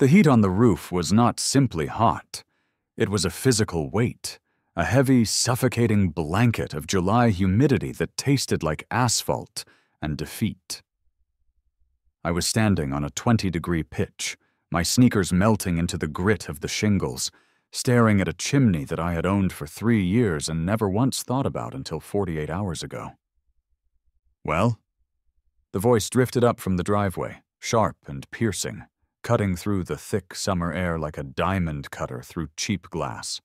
The heat on the roof was not simply hot. It was a physical weight, a heavy, suffocating blanket of July humidity that tasted like asphalt and defeat. I was standing on a 20-degree pitch, my sneakers melting into the grit of the shingles, staring at a chimney that I had owned for 3 years and never once thought about until 48 hours ago. "Well?" The voice drifted up from the driveway, sharp and piercing, cutting through the thick summer air like a diamond cutter through cheap glass.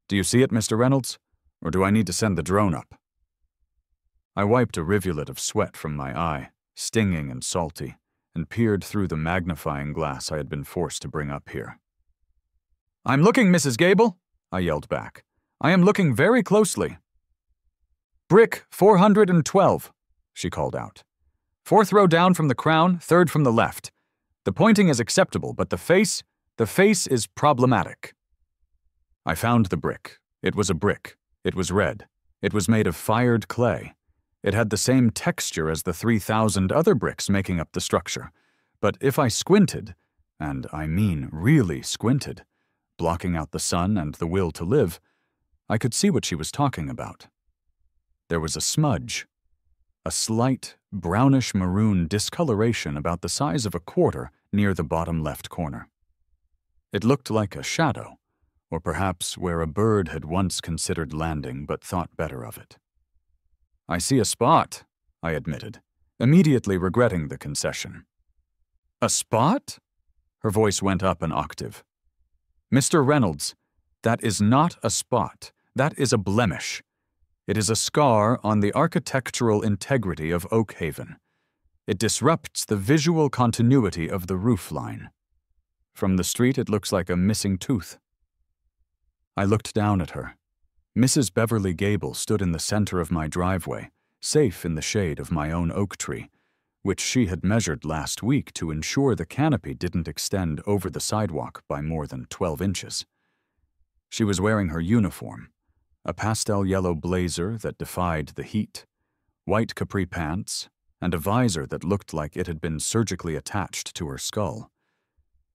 "Do you see it, Mr. Reynolds? Or do I need to send the drone up?" I wiped a rivulet of sweat from my eye, stinging and salty, and peered through the magnifying glass I had been forced to bring up here. "I'm looking, Mrs. Gable," I yelled back. "I am looking very closely." "Brick 412, she called out. "4th row down from the crown, 3rd from the left. The pointing is acceptable, but the face is problematic." I found the brick. It was a brick. It was red. It was made of fired clay. It had the same texture as the 3,000 other bricks making up the structure. But if I squinted, and I mean really squinted, blocking out the sun and the will to live, I could see what she was talking about. There was a smudge, a slight brownish-maroon discoloration about the size of a quarter near the bottom left corner. It looked like a shadow, or perhaps where a bird had once considered landing but thought better of it. "I see a spot," I admitted, immediately regretting the concession. "A spot?" Her voice went up an octave. "Mr. Reynolds, that is not a spot. That is a blemish. It is a scar on the architectural integrity of Oak Haven. It disrupts the visual continuity of the roof line. From the street, it looks like a missing tooth." I looked down at her. Mrs. Beverly Gable stood in the center of my driveway, safe in the shade of my own oak tree, which she had measured last week to ensure the canopy didn't extend over the sidewalk by more than 12 inches. She was wearing her uniform, a pastel yellow blazer that defied the heat, white capri pants, and a visor that looked like it had been surgically attached to her skull.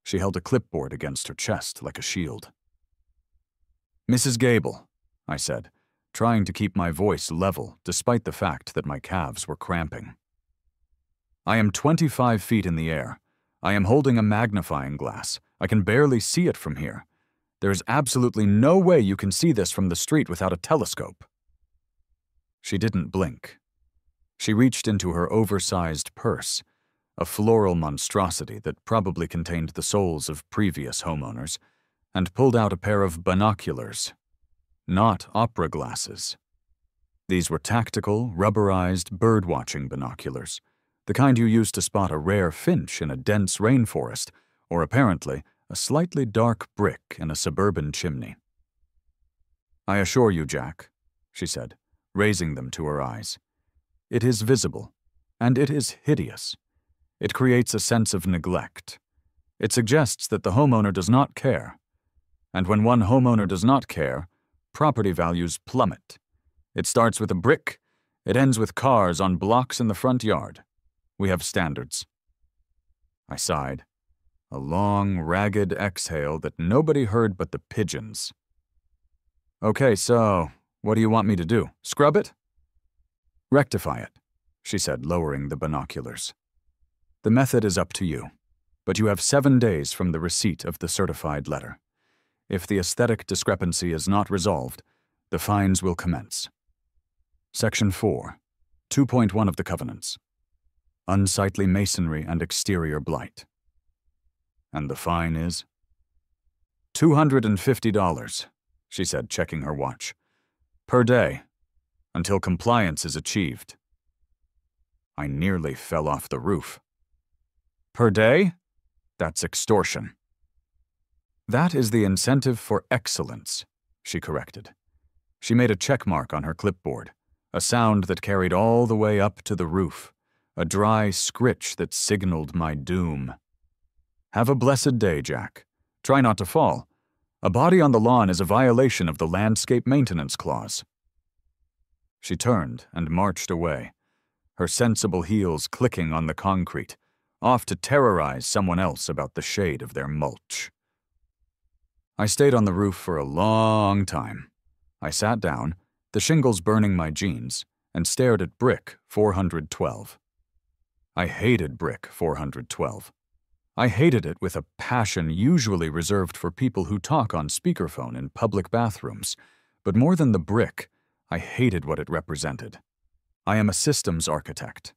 She held a clipboard against her chest like a shield. "Mrs. Gable," I said, trying to keep my voice level despite the fact that my calves were cramping. "I am 25 feet in the air. I am holding a magnifying glass. I can barely see it from here. There is absolutely no way you can see this from the street without a telescope." She didn't blink. She reached into her oversized purse, a floral monstrosity that probably contained the souls of previous homeowners, and pulled out a pair of binoculars. Not opera glasses. These were tactical, rubberized bird-watching binoculars, the kind you use to spot a rare finch in a dense rainforest, or apparently a slightly dark brick in a suburban chimney. "I assure you, Jack," she said, raising them to her eyes. "It is visible, and it is hideous. It creates a sense of neglect. It suggests that the homeowner does not care. And when one homeowner does not care, property values plummet. It starts with a brick, it ends with cars on blocks in the front yard. We have standards." I sighed, a long, ragged exhale that nobody heard but the pigeons. "Okay, so what do you want me to do? Scrub it?" "Rectify it," she said, lowering the binoculars. "The method is up to you, but you have 7 days from the receipt of the certified letter. If the aesthetic discrepancy is not resolved, the fines will commence. Section 4, 2.1 of the Covenants. Unsightly masonry and exterior blight. And the fine is? $250, she said, checking her watch. Per day, until compliance is achieved. I nearly fell off the roof. Per day? That's extortion. That is the incentive for excellence, she corrected. She made a check mark on her clipboard, a sound that carried all the way up to the roof, a dry scritch that signaled my doom. Have a blessed day, Jack. Try not to fall. A body on the lawn is a violation of the landscape maintenance clause. She turned and marched away, her sensible heels clicking on the concrete, off to terrorize someone else about the shade of their mulch. I stayed on the roof for a long time. I sat down, the shingles burning my jeans, and stared at brick 412. I hated brick 412. I hated it with a passion usually reserved for people who talk on speakerphone in public bathrooms, but more than the brick, I hated what it represented. I am a systems architect.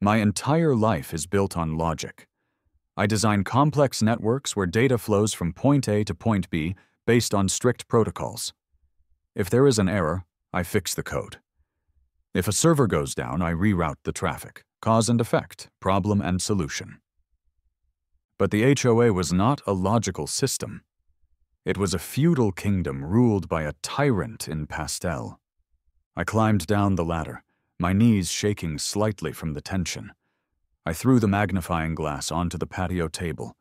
My entire life is built on logic. I design complex networks where data flows from point A to point B based on strict protocols. If there is an error, I fix the code. If a server goes down, I reroute the traffic, cause and effect, problem and solution. But the HOA was not a logical system. It was a feudal kingdom ruled by a tyrant in pastel. I climbed down the ladder, my knees shaking slightly from the tension. I threw the magnifying glass onto the patio table.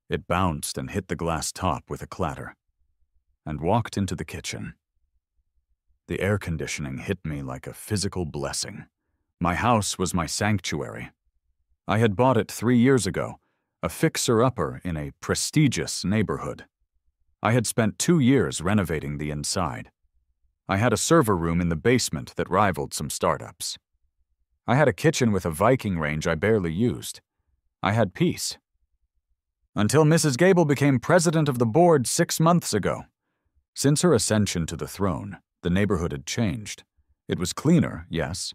It bounced and hit the glass top with a clatter, and walked into the kitchen. The air conditioning hit me like a physical blessing. My house was my sanctuary. I had bought it 3 years ago, a fixer-upper in a prestigious neighborhood. I had spent 2 years renovating the inside. I had a server room in the basement that rivaled some startups. I had a kitchen with a Viking range I barely used. I had peace. Until Mrs. Gable became president of the board 6 months ago. Since her ascension to the throne, the neighborhood had changed. It was cleaner, yes,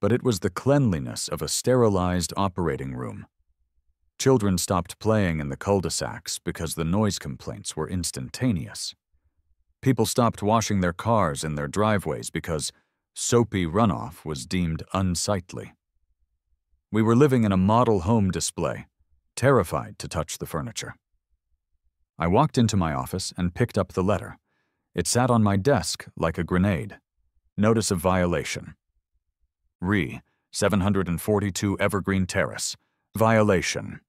but it was the cleanliness of a sterilized operating room. Children stopped playing in the cul-de-sacs because the noise complaints were instantaneous. People stopped washing their cars in their driveways because soapy runoff was deemed unsightly. We were living in a model home display, terrified to touch the furniture. I walked into my office and picked up the letter. It sat on my desk like a grenade. Notice of violation. Re. 742 Evergreen Terrace. Violation.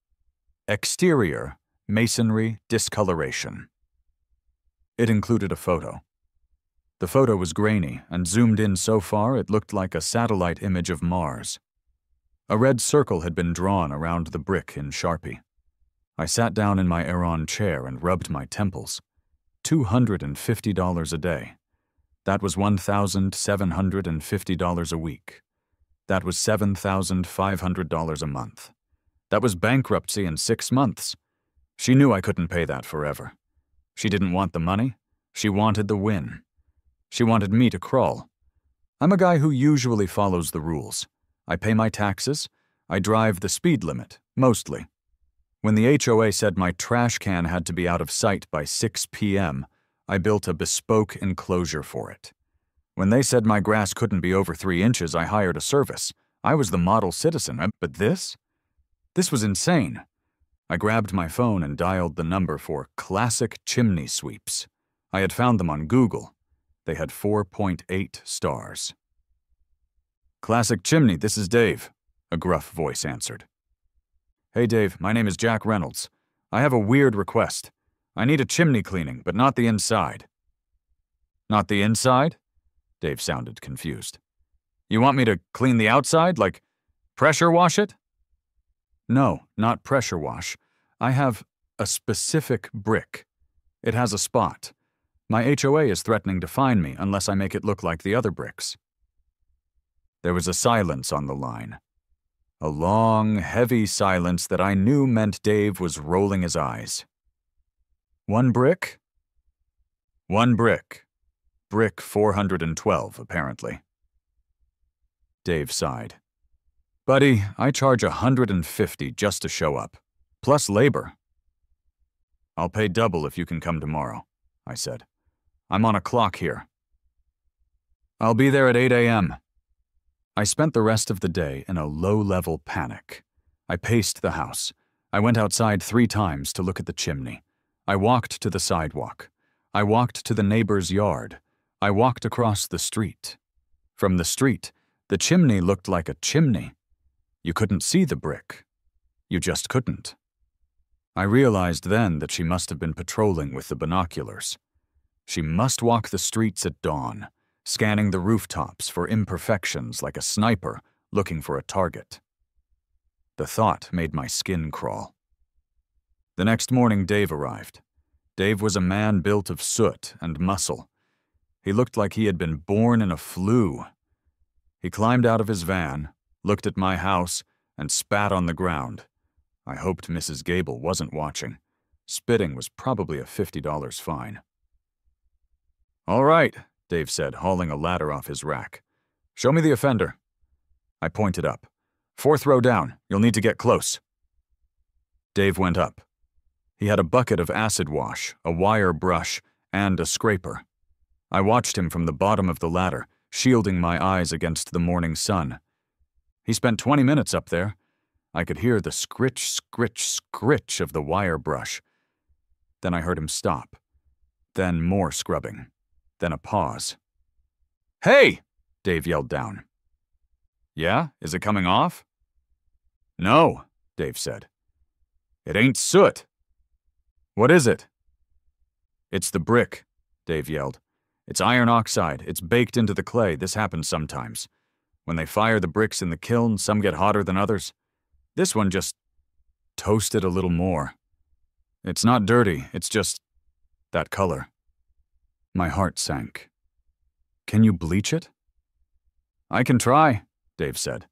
Exterior. Masonry discoloration. It included a photo. The photo was grainy and zoomed in so far it looked like a satellite image of Mars. A red circle had been drawn around the brick in Sharpie. I sat down in my Aeron chair and rubbed my temples. $250 a day. That was $1,750 a week. That was $7,500 a month. That was bankruptcy in 6 months. She knew I couldn't pay that forever. She didn't want the money. She wanted the win. She wanted me to crawl. I'm a guy who usually follows the rules. I pay my taxes. I drive the speed limit, mostly. When the HOA said my trash can had to be out of sight by 6 p.m., I built a bespoke enclosure for it. When they said my grass couldn't be over 3 inches, I hired a service. I was the model citizen, but this? This was insane. I grabbed my phone and dialed the number for Classic Chimney Sweeps. I had found them on Google. They had 4.8 stars. Classic Chimney, this is Dave, a gruff voice answered. Hey Dave, my name is Jack Reynolds. I have a weird request. I need a chimney cleaning, but not the inside. Not the inside? Dave sounded confused. You want me to clean the outside, like pressure wash it? No, not pressure wash. I have a specific brick. It has a spot. My HOA is threatening to fine me unless I make it look like the other bricks. There was a silence on the line. A long, heavy silence that I knew meant Dave was rolling his eyes. 1 brick? 1 brick. Brick 412, apparently. Dave sighed. Buddy, I charge $150 just to show up, plus labor. I'll pay double if you can come tomorrow, I said. I'm on a clock here. I'll be there at 8 a.m. I spent the rest of the day in a low-level panic. I paced the house. I went outside 3 times to look at the chimney. I walked to the sidewalk. I walked to the neighbor's yard. I walked across the street. From the street, the chimney looked like a chimney. You couldn't see the brick. You just couldn't. I realized then that she must have been patrolling with the binoculars. She must walk the streets at dawn, scanning the rooftops for imperfections like a sniper looking for a target. The thought made my skin crawl. The next morning, Dave arrived. Dave was a man built of soot and muscle. He looked like he had been born in a flue. He climbed out of his van, looked at my house, and spat on the ground. I hoped Mrs. Gable wasn't watching. Spitting was probably a $50 fine. "All right," Dave said, hauling a ladder off his rack. "Show me the offender." I pointed up. "4th row down. You'll need to get close." Dave went up. He had a bucket of acid wash, a wire brush, and a scraper. I watched him from the bottom of the ladder, shielding my eyes against the morning sun. He spent 20 minutes up there. I could hear the scritch, scritch, scritch of the wire brush. Then I heard him stop. Then more scrubbing. Then a pause. "Hey!" Dave yelled down. "Yeah? Is it coming off?" "No," Dave said. "It ain't soot." "What is it?" "It's the brick," Dave yelled. "It's iron oxide. It's baked into the clay. This happens sometimes. When they fire the bricks in the kiln, some get hotter than others. This one just toasted a little more. It's not dirty, it's just that color." My heart sank. "Can you bleach it?" "I can try," Dave said.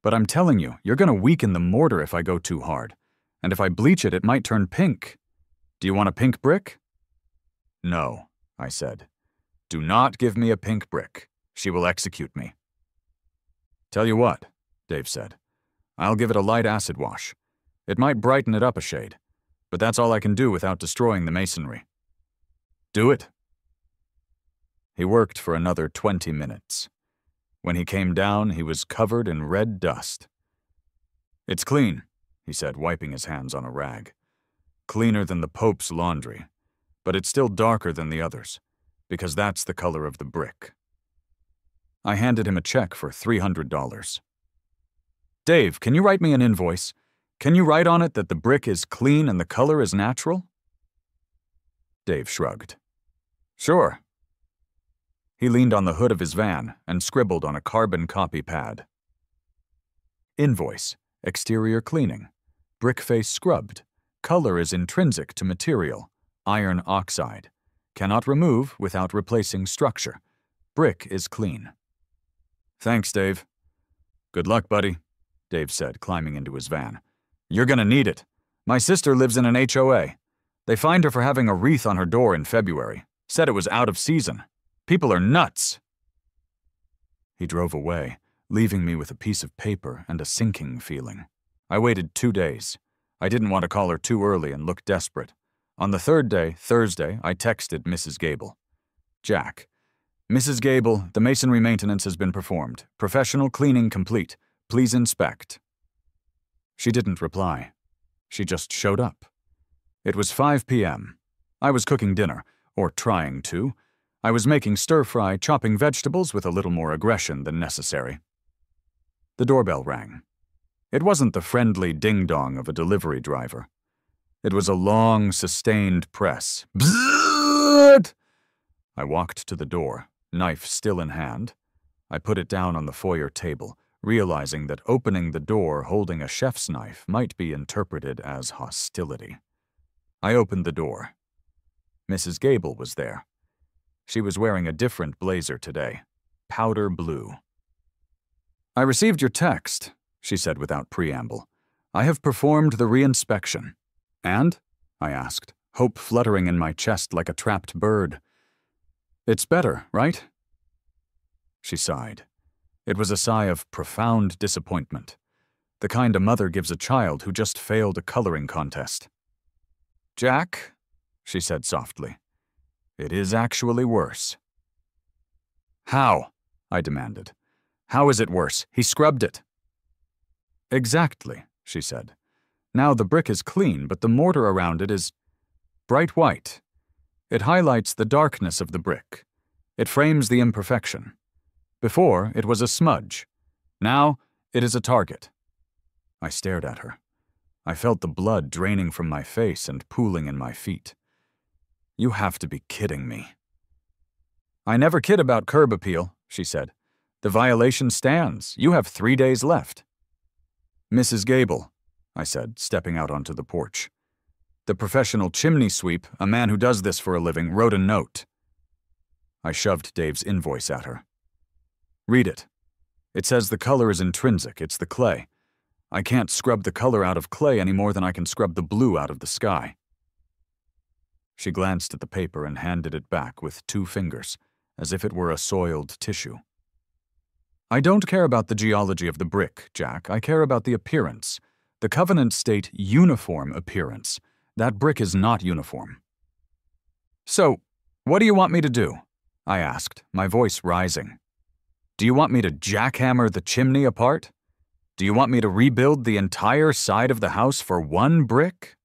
"But I'm telling you, you're going to weaken the mortar if I go too hard. And if I bleach it, it might turn pink. Do you want a pink brick?" "No," I said. "Do not give me a pink brick. She will execute me." "Tell you what," Dave said. "I'll give it a light acid wash. It might brighten it up a shade, but that's all I can do without destroying the masonry." "Do it." He worked for another 20 minutes. When he came down, he was covered in red dust. "It's clean," he said, wiping his hands on a rag. "Cleaner than the Pope's laundry, but it's still darker than the others, because that's the color of the brick." I handed him a check for $300. "Dave, can you write me an invoice? Can you write on it that the brick is clean and the color is natural?" Dave shrugged. "Sure." He leaned on the hood of his van and scribbled on a carbon copy pad. "Invoice, exterior cleaning, brick face scrubbed, color is intrinsic to material, iron oxide, cannot remove without replacing structure, brick is clean." "Thanks, Dave." "Good luck, buddy," Dave said, climbing into his van. "You're gonna need it. My sister lives in an HOA. They fined her for having a wreath on her door in February. Said it was out of season. People are nuts." He drove away, leaving me with a piece of paper and a sinking feeling. I waited 2 days. I didn't want to call her too early and look desperate. On the 3rd day, Thursday, I texted Mrs. Gable. "Jack, Mrs. Gable, the masonry maintenance has been performed. Professional cleaning complete. Please inspect." She didn't reply. She just showed up. It was 5 p.m. I was cooking dinner, or trying to. I was making stir-fry, chopping vegetables with a little more aggression than necessary. The doorbell rang. It wasn't the friendly ding-dong of a delivery driver. It was a long, sustained press. Bzzzt! I walked to the door, knife still in hand. I put it down on the foyer table, realizing that opening the door holding a chef's knife might be interpreted as hostility. I opened the door. Mrs. Gable was there. She was wearing a different blazer today, powder blue. "I received your text," she said without preamble. "I have performed the reinspection." "And?" I asked, hope fluttering in my chest like a trapped bird. "It's better, right?" She sighed. It was a sigh of profound disappointment, the kind a mother gives a child who just failed a coloring contest. "Jack," she said softly, "it is actually worse." "How?" I demanded. "How is it worse? He scrubbed it." "Exactly," she said. "Now the brick is clean, but the mortar around it is bright white. It highlights the darkness of the brick. It frames the imperfection. Before, it was a smudge. Now, it is a target." I stared at her. I felt the blood draining from my face and pooling in my feet. "You have to be kidding me." "I never kid about curb appeal," she said. "The violation stands. You have 3 days left." Mrs. Gable, I said, stepping out onto the porch. The professional chimney sweep, a man who does this for a living, wrote a note. I shoved Dave's invoice at her. Read it. It says the color is intrinsic, it's the clay. I can't scrub the color out of clay any more than I can scrub the blue out of the sky. She glanced at the paper and handed it back with 2 fingers, as if it were a soiled tissue. I don't care about the geology of the brick, Jack. I care about the appearance. The covenants state uniform appearance. That brick is not uniform. So, what do you want me to do? I asked, my voice rising. Do you want me to jackhammer the chimney apart? Do you want me to rebuild the entire side of the house for 1 brick?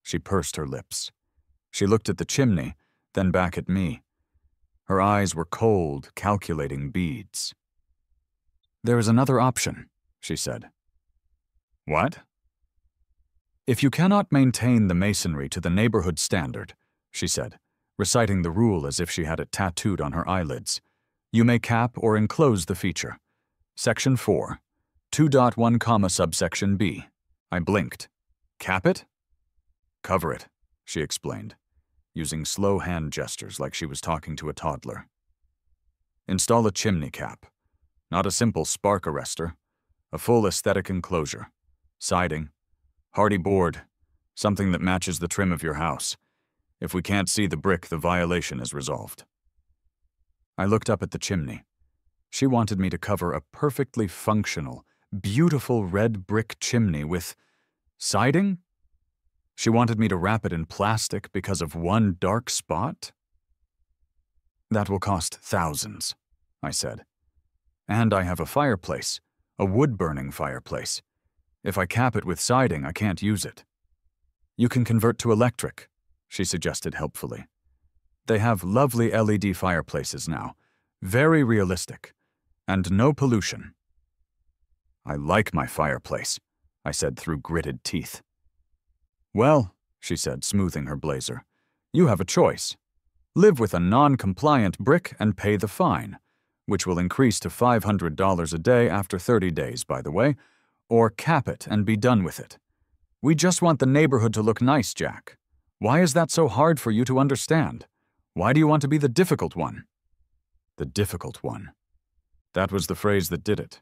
She pursed her lips. She looked at the chimney, then back at me. Her eyes were cold, calculating beads. There is another option, she said. What? If you cannot maintain the masonry to the neighborhood standard, she said, reciting the rule as if she had it tattooed on her eyelids, you may cap or enclose the feature. Section 4, 2.1, subsection B. I blinked. Cap it? Cover it, she explained, using slow hand gestures like she was talking to a toddler. Install a chimney cap. Not a simple spark arrestor. A full aesthetic enclosure. Siding. Hardy board. Something that matches the trim of your house. If we can't see the brick, the violation is resolved. I looked up at the chimney. She wanted me to cover a perfectly functional, beautiful red brick chimney with siding? She wanted me to wrap it in plastic because of 1 dark spot? That will cost thousands, I said. And I have a fireplace, a wood-burning fireplace. If I cap it with siding, I can't use it. You can convert to electric, she suggested helpfully. They have lovely LED fireplaces now, very realistic, and no pollution. I like my fireplace, I said through gritted teeth. Well, she said, smoothing her blazer, you have a choice. Live with a non-compliant brick and pay the fine, which will increase to $500 a day after 30 days, by the way, or cap it and be done with it. We just want the neighborhood to look nice, Jack. Why is that so hard for you to understand? Why do you want to be the difficult one? The difficult one. That was the phrase that did it.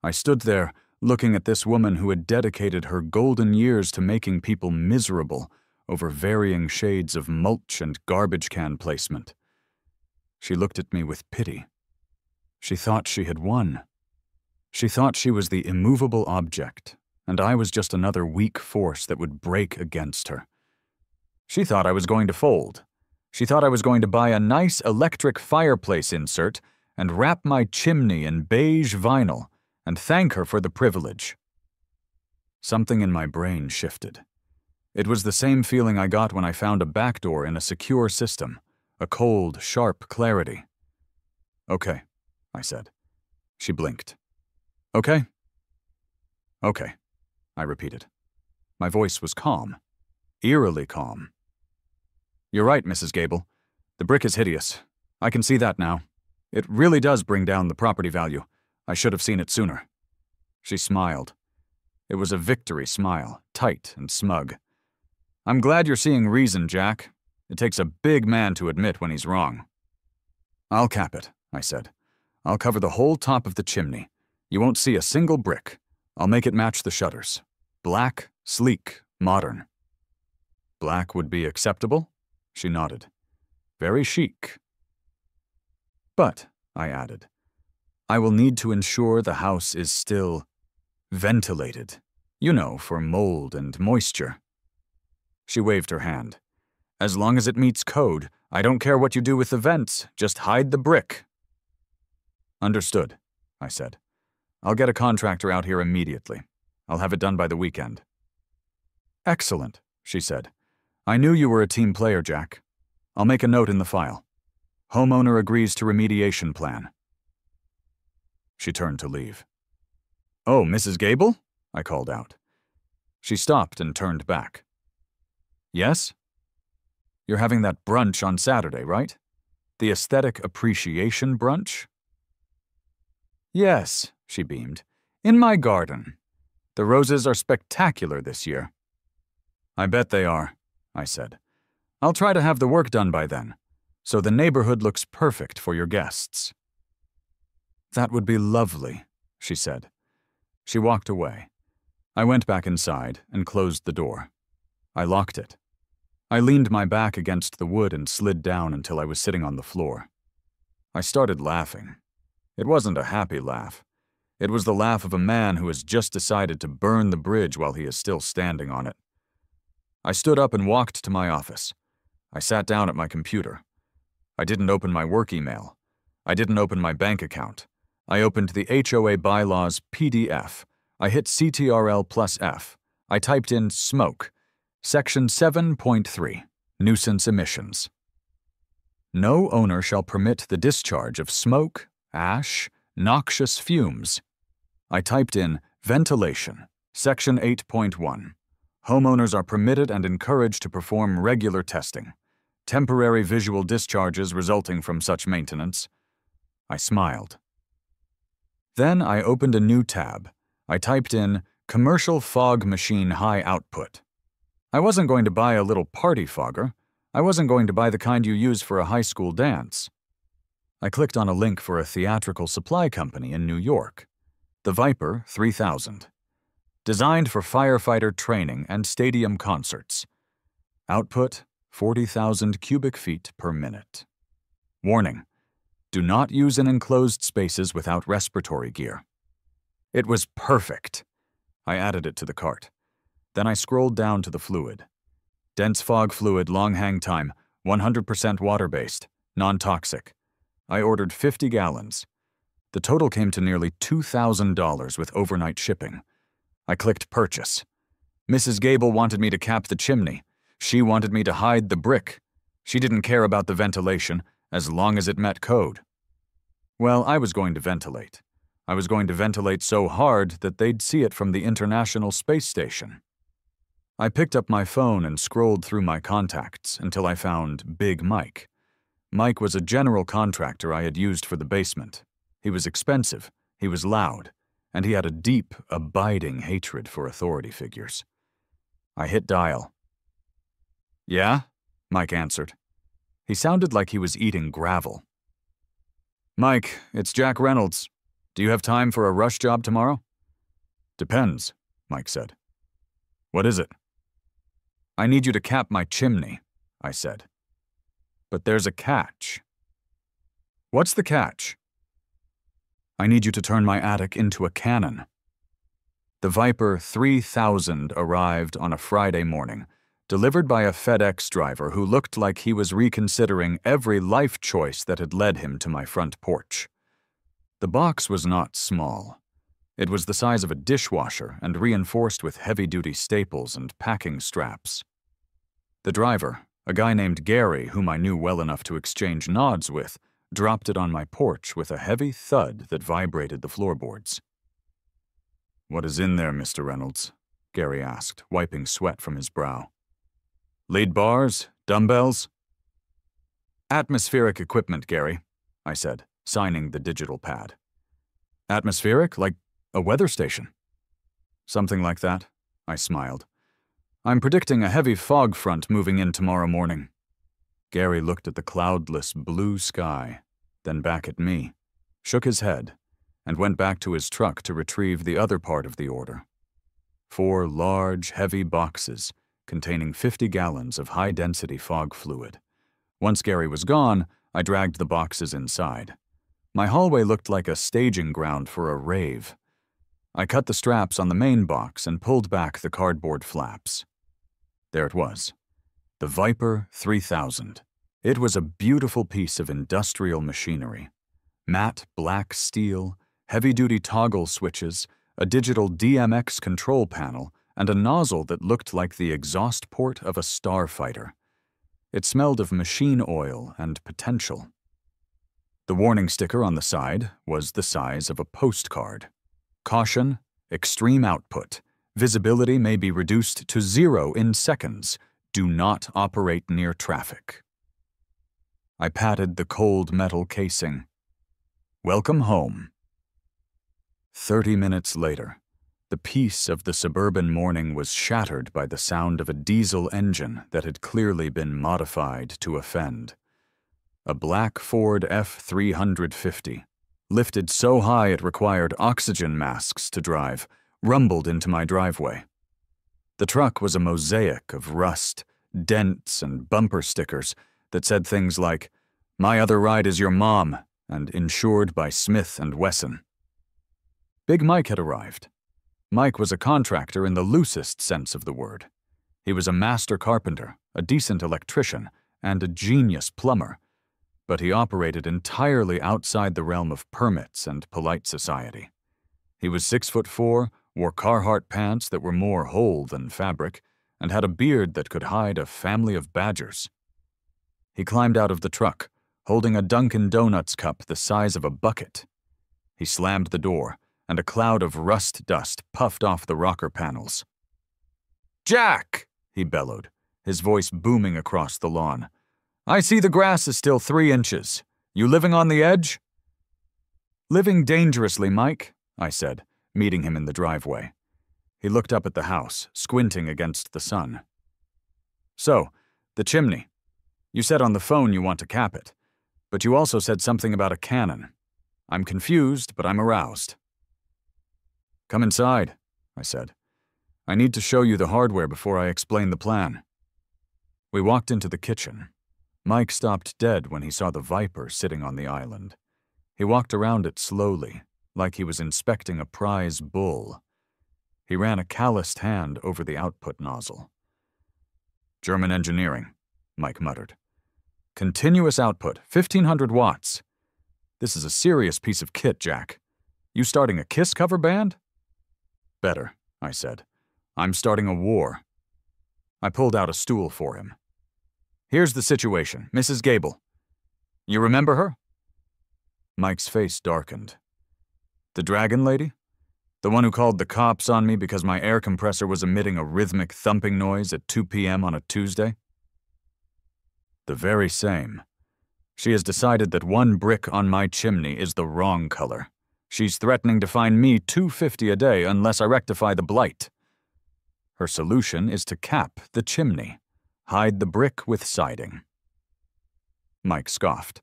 I stood there, looking at this woman who had dedicated her golden years to making people miserable over varying shades of mulch and garbage can placement. She looked at me with pity. She thought she had won. She thought she was the immovable object, and I was just another weak force that would break against her. She thought I was going to fold. She thought I was going to buy a nice electric fireplace insert and wrap my chimney in beige vinyl and thank her for the privilege. Something in my brain shifted. It was the same feeling I got when I found a backdoor in a secure system, a cold, sharp clarity. Okay, I said. She blinked. Okay? Okay, I repeated. My voice was calm, eerily calm. You're right, Mrs. Gable. The brick is hideous. I can see that now. It really does bring down the property value. I should have seen it sooner. She smiled. It was a victory smile, tight and smug. I'm glad you're seeing reason, Jack. It takes a big man to admit when he's wrong. I'll cap it, I said. I'll cover the whole top of the chimney. You won't see a single brick. I'll make it match the shutters. Black, sleek, modern. Black would be acceptable? She nodded. Very chic. But, I added, I will need to ensure the house is still ventilated. You know, for mold and moisture. She waved her hand. As long as it meets code, I don't care what you do with the vents, just hide the brick. Understood, I said. I'll get a contractor out here immediately. I'll have it done by the weekend. Excellent, she said. I knew you were a team player, Jack. I'll make a note in the file. Homeowner agrees to remediation plan. She turned to leave. Oh, Mrs. Gable? I called out. She stopped and turned back. Yes? You're having that brunch on Saturday, right? The aesthetic appreciation brunch? Yes, she beamed. In my garden. The roses are spectacular this year." "I bet they are," I said. "I'll try to have the work done by then, so the neighborhood looks perfect for your guests." "That would be lovely," she said. She walked away. I went back inside and closed the door. I locked it. I leaned my back against the wood and slid down until I was sitting on the floor. I started laughing. It wasn't a happy laugh. It was the laugh of a man who has just decided to burn the bridge while he is still standing on it. I stood up and walked to my office. I sat down at my computer. I didn't open my work email. I didn't open my bank account. I opened the HOA bylaws PDF. I hit CTRL+F. I typed in smoke. Section 7.3, Nuisance Emissions. No owner shall permit the discharge of smoke, ash, noxious fumes. I typed in ventilation. Section 8.1. Homeowners are permitted and encouraged to perform regular testing. Temporary visual discharges resulting from such maintenance. I smiled. Then I opened a new tab. I typed in commercial fog machine high output. I wasn't going to buy a little party fogger. I wasn't going to buy the kind you use for a high school dance. I clicked on a link for a theatrical supply company in New York. The Viper 3000. Designed for firefighter training and stadium concerts. Output 40,000 cubic feet per minute. Warning: do not use in enclosed spaces without respiratory gear. It was perfect. I added it to the cart. Then I scrolled down to the fluid. Dense fog fluid, long hang time, 100% water-based, non-toxic. I ordered 50 gallons. The total came to nearly $2,000 with overnight shipping. I clicked purchase. Mrs. Gable wanted me to cap the chimney. She wanted me to hide the brick. She didn't care about the ventilation, as long as it met code. Well, I was going to ventilate. I was going to ventilate so hard that they'd see it from the International Space Station. I picked up my phone and scrolled through my contacts until I found Big Mike. Mike was a general contractor I had used for the basement. He was expensive, he was loud, and he had a deep, abiding hatred for authority figures. I hit dial. "Yeah?" Mike answered. He sounded like he was eating gravel. "Mike, it's Jack Reynolds. Do you have time for a rush job tomorrow?" "Depends," Mike said. "What is it?" "I need you to cap my chimney," I said. "But there's a catch." "What's the catch?" "I need you to turn my attic into a cannon." The Viper 3000 arrived on a Friday morning, delivered by a FedEx driver who looked like he was reconsidering every life choice that had led him to my front porch. The box was not small. It was the size of a dishwasher and reinforced with heavy-duty staples and packing straps. The driver, a guy named Gary whom I knew well enough to exchange nods with, dropped it on my porch with a heavy thud that vibrated the floorboards. "What is in there, Mr. Reynolds?" Gary asked, wiping sweat from his brow. "Lead bars? Dumbbells?" "Atmospheric equipment, Gary," I said, signing the digital pad. "Atmospheric? Like a weather station?" "Something like that," I smiled. "I'm predicting a heavy fog front moving in tomorrow morning." Gary looked at the cloudless blue sky, then back at me, shook his head, and went back to his truck to retrieve the other part of the order. 4 large, heavy boxes containing 50 gallons of high-density fog fluid. Once Gary was gone, I dragged the boxes inside. My hallway looked like a staging ground for a rave. I cut the straps on the main box and pulled back the cardboard flaps. There it was. The Viper 3000. It was a beautiful piece of industrial machinery. Matte black steel, heavy-duty toggle switches, a digital DMX control panel, and a nozzle that looked like the exhaust port of a starfighter. It smelled of machine oil and potential. The warning sticker on the side was the size of a postcard. Caution, extreme output. Visibility may be reduced to 0 in seconds. Do not operate near traffic. I patted the cold metal casing. Welcome home. 30 minutes later, the The peace of the suburban morning was shattered by the sound of a diesel engine that had clearly been modified to offend. A black Ford F-350, lifted so high it required oxygen masks to drive, rumbled into my driveway. The truck was a mosaic of rust, dents, and bumper stickers that said things like, "My other ride is your mom," and "Insured by Smith & Wesson." Big Mike had arrived. Mike was a contractor in the loosest sense of the word. He was a master carpenter, a decent electrician, and a genius plumber, but he operated entirely outside the realm of permits and polite society. He was 6'4", wore Carhartt pants that were more whole than fabric, and had a beard that could hide a family of badgers. He climbed out of the truck, holding a Dunkin' Donuts cup the size of a bucket. He slammed the door, and a cloud of rust dust puffed off the rocker panels. "Jack!" he bellowed, his voice booming across the lawn. "I see the grass is still 3 inches. You living on the edge?" "Living dangerously, Mike," I said, meeting him in the driveway. He looked up at the house, squinting against the sun. "So, the chimney. You said on the phone you want to cap it, but you also said something about a cannon. I'm confused, but I'm aroused." "Come inside," I said. "I need to show you the hardware before I explain the plan." We walked into the kitchen. Mike stopped dead when he saw the Viper sitting on the island. He walked around it slowly, like he was inspecting a prize bull. He ran a calloused hand over the output nozzle. "German engineering," Mike muttered. "Continuous output, 1,500 watts. This is a serious piece of kit, Jack. You starting a Kiss cover band?" "Better," I said. "I'm starting a war." I pulled out a stool for him. "Here's the situation, Mrs. Gable. You remember her?" Mike's face darkened. "The dragon lady? The one who called the cops on me because my air compressor was emitting a rhythmic thumping noise at 2 p.m. on a Tuesday?" "The very same. She has decided that one brick on my chimney is the wrong color. She's threatening to fine me $250 a day unless I rectify the blight. Her solution is to cap the chimney, hide the brick with siding." Mike scoffed,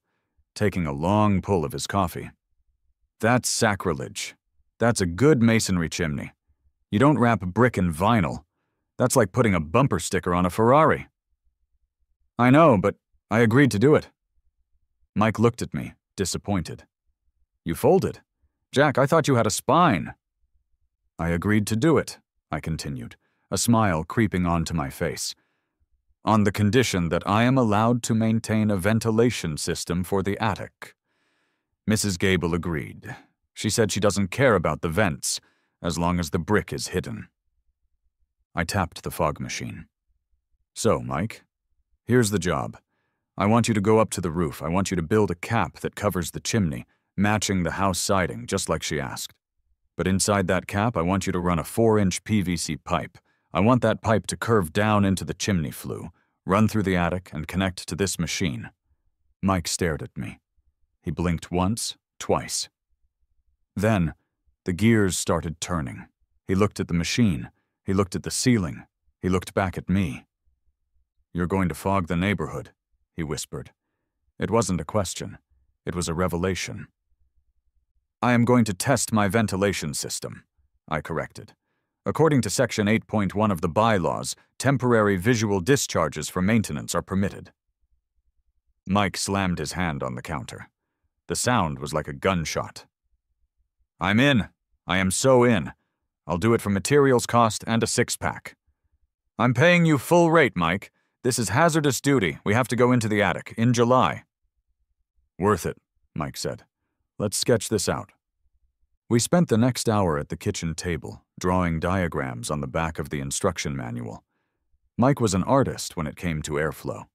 taking a long pull of his coffee. "That's sacrilege. That's a good masonry chimney. You don't wrap brick in vinyl. That's like putting a bumper sticker on a Ferrari." "I know, but I agreed to do it." Mike looked at me, disappointed. "You folded. Jack, I thought you had a spine." "I agreed to do it," I continued, a smile creeping onto my face, "on the condition that I am allowed to maintain a ventilation system for the attic." Mrs. Gable agreed. She said she doesn't care about the vents, as long as the brick is hidden. I tapped the fog machine. "So, Mike, here's the job. I want you to go up to the roof. I want you to build a cap that covers the chimney, matching the house siding, just like she asked. But inside that cap, I want you to run a 4-inch PVC pipe. I want that pipe to curve down into the chimney flue, run through the attic, and connect to this machine." Mike stared at me. He blinked once, twice. Then, the gears started turning. He looked at the machine. He looked at the ceiling. He looked back at me. "You're going to fog the neighborhood," he whispered. It wasn't a question. It was a revelation. "I am going to test my ventilation system," I corrected. "According to Section 8.1 of the bylaws, temporary visual discharges for maintenance are permitted." Mike slammed his hand on the counter. The sound was like a gunshot. "I'm in. I am so in. I'll do it for materials cost and a 6-pack. I'm paying you full rate, Mike. This is hazardous duty. We have to go into the attic in July." "Worth it," Mike said. "Let's sketch this out." We spent the next hour at the kitchen table, drawing diagrams on the back of the instruction manual. Mike was an artist when it came to airflow.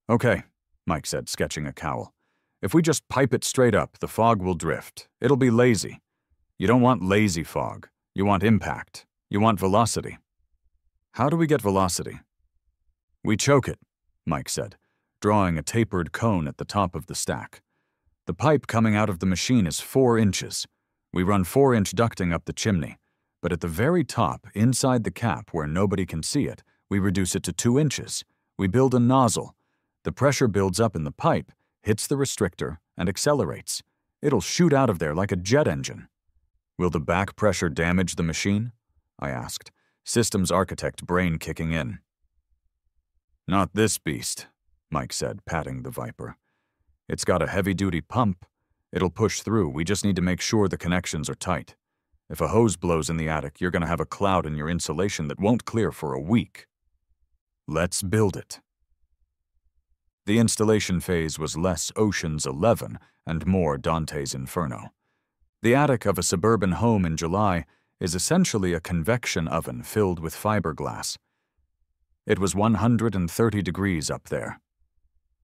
"Okay," Mike said, sketching a cowl. "If we just pipe it straight up, the fog will drift. It'll be lazy. You don't want lazy fog. You want impact. You want velocity." "How do we get velocity?" "We choke it," Mike said, drawing a tapered cone at the top of the stack. "The pipe coming out of the machine is 4 inches. We run 4-inch ducting up the chimney. But at the very top, inside the cap where nobody can see it, we reduce it to 2 inches. We build a nozzle. The pressure builds up in the pipe, hits the restrictor, and accelerates. It'll shoot out of there like a jet engine. Will the back pressure damage the machine? I asked, systems architect brain kicking in. Not this beast, Mike said, patting the Viper. It's got a heavy-duty pump. It'll push through. We just need to make sure the connections are tight. If a hose blows in the attic, you're going to have a cloud in your insulation that won't clear for a week. Let's build it. The installation phase was less Ocean's 11 and more Dante's Inferno. The attic of a suburban home in July is essentially a convection oven filled with fiberglass. It was 130 degrees up there.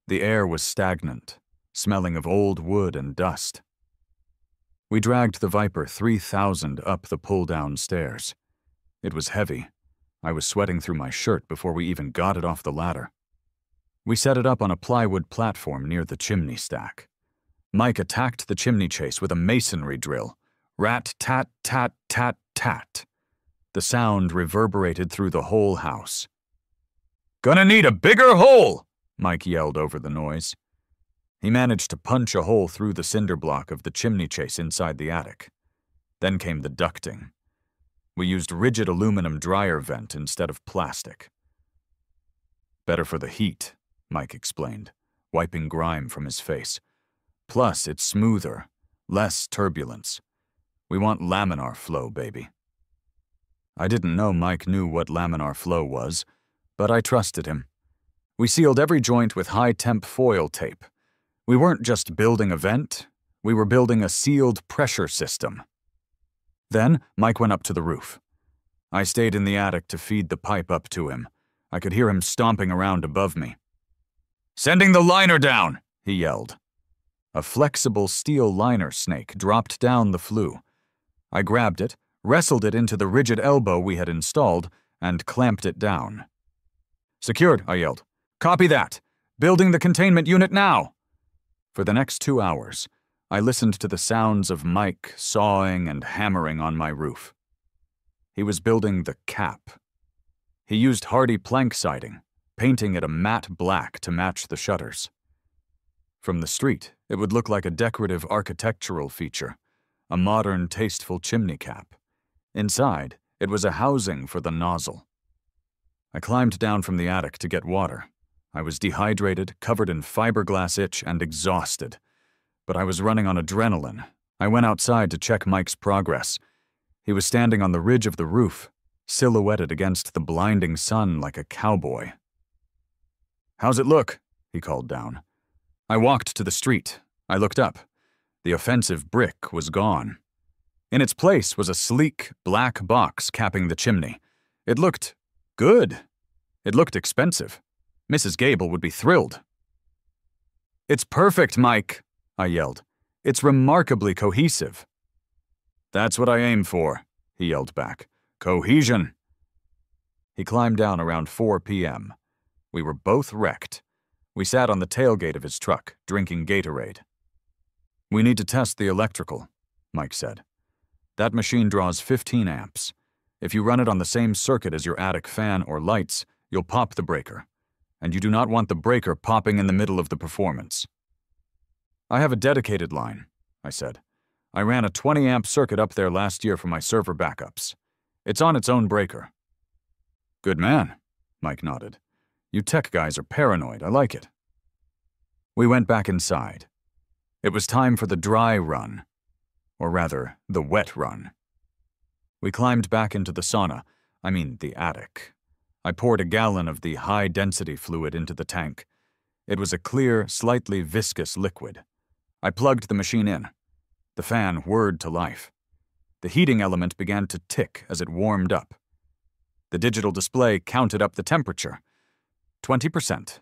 The air was stagnant, smelling of old wood and dust. We dragged the Viper 3,000 up the pull-down stairs. It was heavy. I was sweating through my shirt before we even got it off the ladder. We set it up on a plywood platform near the chimney stack. Mike attacked the chimney chase with a masonry drill. Rat-tat-tat-tat-tat. The sound reverberated through the whole house. "Gonna need a bigger hole!" Mike yelled over the noise. He managed to punch a hole through the cinder block of the chimney chase inside the attic. Then came the ducting. We used rigid aluminum dryer vent instead of plastic. Better for the heat, Mike explained, wiping grime from his face. Plus, it's smoother, less turbulence. We want laminar flow, baby. I didn't know Mike knew what laminar flow was, but I trusted him. We sealed every joint with high-temp foil tape. We weren't just building a vent, we were building a sealed pressure system. Then, Mike went up to the roof. I stayed in the attic to feed the pipe up to him. I could hear him stomping around above me. "Sending the liner down!" he yelled. A flexible steel liner snake dropped down the flue. I grabbed it, wrestled it into the rigid elbow we had installed, and clamped it down. "Secured," I yelled. "Copy that! Building the containment unit now!" For the next 2 hours, I listened to the sounds of Mike sawing and hammering on my roof. He was building the cap. He used hardy plank siding, painting it a matte black to match the shutters. From the street, it would look like a decorative architectural feature, a modern, tasteful chimney cap. Inside, it was a housing for the nozzle. I climbed down from the attic to get water. I was dehydrated, covered in fiberglass itch, and exhausted. But I was running on adrenaline. I went outside to check Mike's progress. He was standing on the ridge of the roof, silhouetted against the blinding sun like a cowboy. "How's it look?" he called down. I walked to the street. I looked up. The offensive brick was gone. In its place was a sleek, black box capping the chimney. It looked good. It looked expensive. Mrs. Gable would be thrilled. "It's perfect, Mike," I yelled. "It's remarkably cohesive." "That's what I aim for," he yelled back. "Cohesion." He climbed down around 4 p.m. We were both wrecked. We sat on the tailgate of his truck, drinking Gatorade. "We need to test the electrical," Mike said. "That machine draws 15 amps. If you run it on the same circuit as your attic fan or lights, you'll pop the breaker. And you do not want the breaker popping in the middle of the performance." "I have a dedicated line," I said. "I ran a 20-amp circuit up there last year for my server backups. It's on its own breaker." "Good man," Mike nodded. "You tech guys are paranoid. I like it." We went back inside. It was time for the dry run. Or rather, the wet run. We climbed back into the sauna, the attic. I poured a gallon of the high-density fluid into the tank. It was a clear, slightly viscous liquid. I plugged the machine in. The fan whirred to life. The heating element began to tick as it warmed up. The digital display counted up the temperature. 20%,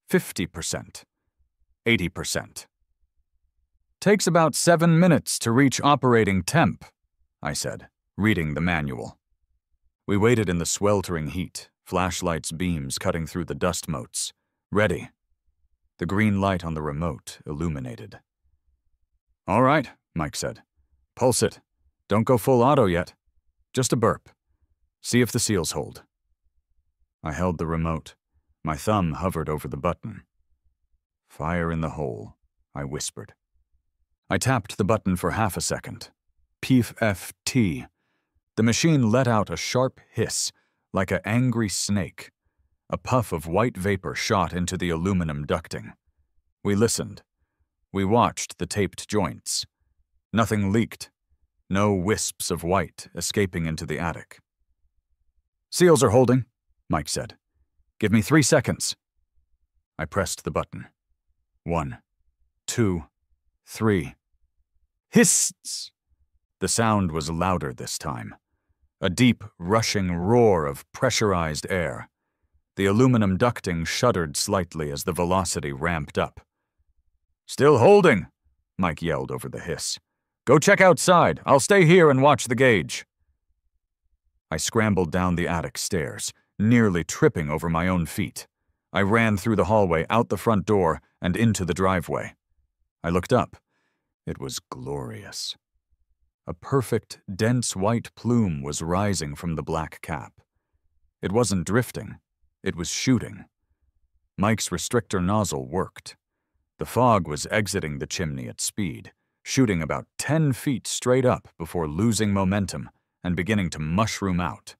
50%, 80%. "Takes about 7 minutes to reach operating temp," I said, reading the manual. We waited in the sweltering heat, flashlights' beams cutting through the dust motes. Ready. The green light on the remote illuminated. "All right," Mike said. "Pulse it. Don't go full auto yet. Just a burp. See if the seals hold. I held the remote. My thumb hovered over the button. Fire in the hole, I whispered. I tapped the button for half a second. PFT. The machine let out a sharp hiss, like an angry snake. A puff of white vapor shot into the aluminum ducting. We listened. We watched the taped joints. Nothing leaked. No wisps of white escaping into the attic. Seals are holding, Mike said. Give me 3 seconds. I pressed the button. 1, 2, 3. Hiss! The sound was louder this time. A deep, rushing roar of pressurized air. The aluminum ducting shuddered slightly as the velocity ramped up. Still holding, Mike yelled over the hiss. Go check outside. I'll stay here and watch the gauge. I scrambled down the attic stairs, nearly tripping over my own feet. I ran through the hallway, out the front door, and into the driveway. I looked up. It was glorious. A perfect, dense white plume was rising from the black cap. It wasn't drifting. It was shooting. Mike's restrictor nozzle worked. The fog was exiting the chimney at speed, shooting about 10 feet straight up before losing momentum and beginning to mushroom out.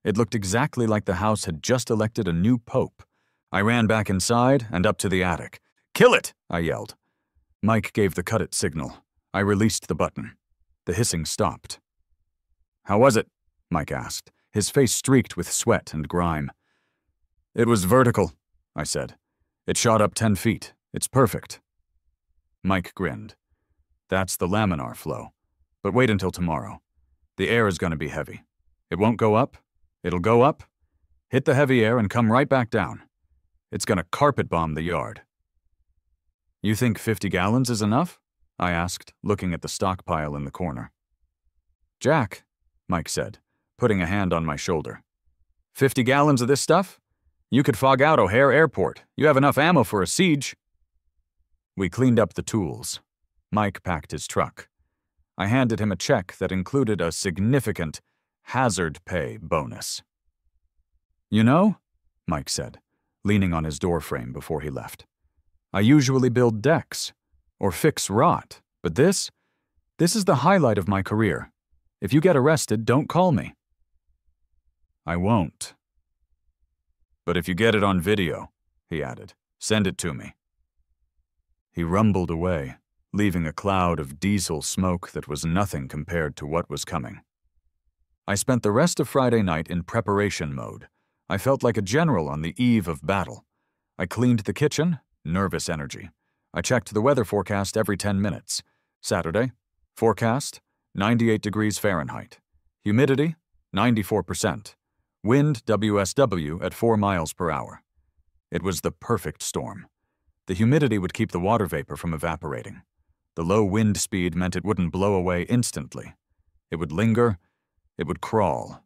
It looked exactly like the house had just elected a new pope. I ran back inside and up to the attic. Kill it, I yelled. Mike gave the cut-it signal. I released the button. The hissing stopped. How was it? Mike asked, his face streaked with sweat and grime. It was vertical, I said. It shot up 10 feet. It's perfect. Mike grinned. That's the laminar flow. But wait until tomorrow. The air is going to be heavy. It won't go up. It'll go up, hit the heavy air, and come right back down. It's going to carpet bomb the yard. You think 50 gallons is enough? I asked, looking at the stockpile in the corner. Jack, Mike said, putting a hand on my shoulder. 50 gallons of this stuff? You could fog out O'Hare Airport. You have enough ammo for a siege. We cleaned up the tools. Mike packed his truck. I handed him a check that included a significant hazard pay bonus. You know, Mike said, leaning on his doorframe before he left, I usually build decks or fix rot, but this is the highlight of my career. If you get arrested, don't call me. I won't. But if you get it on video, he added, send it to me. He rumbled away, leaving a cloud of diesel smoke that was nothing compared to what was coming. I spent the rest of Friday night in preparation mode. I felt like a general on the eve of battle. I cleaned the kitchen, nervous energy. I checked the weather forecast every 10 minutes. Saturday, forecast, 98 degrees Fahrenheit. Humidity, 94%. Wind WSW at 4 miles per hour. It was the perfect storm. The humidity would keep the water vapor from evaporating. The low wind speed meant it wouldn't blow away instantly. It would linger. It would crawl.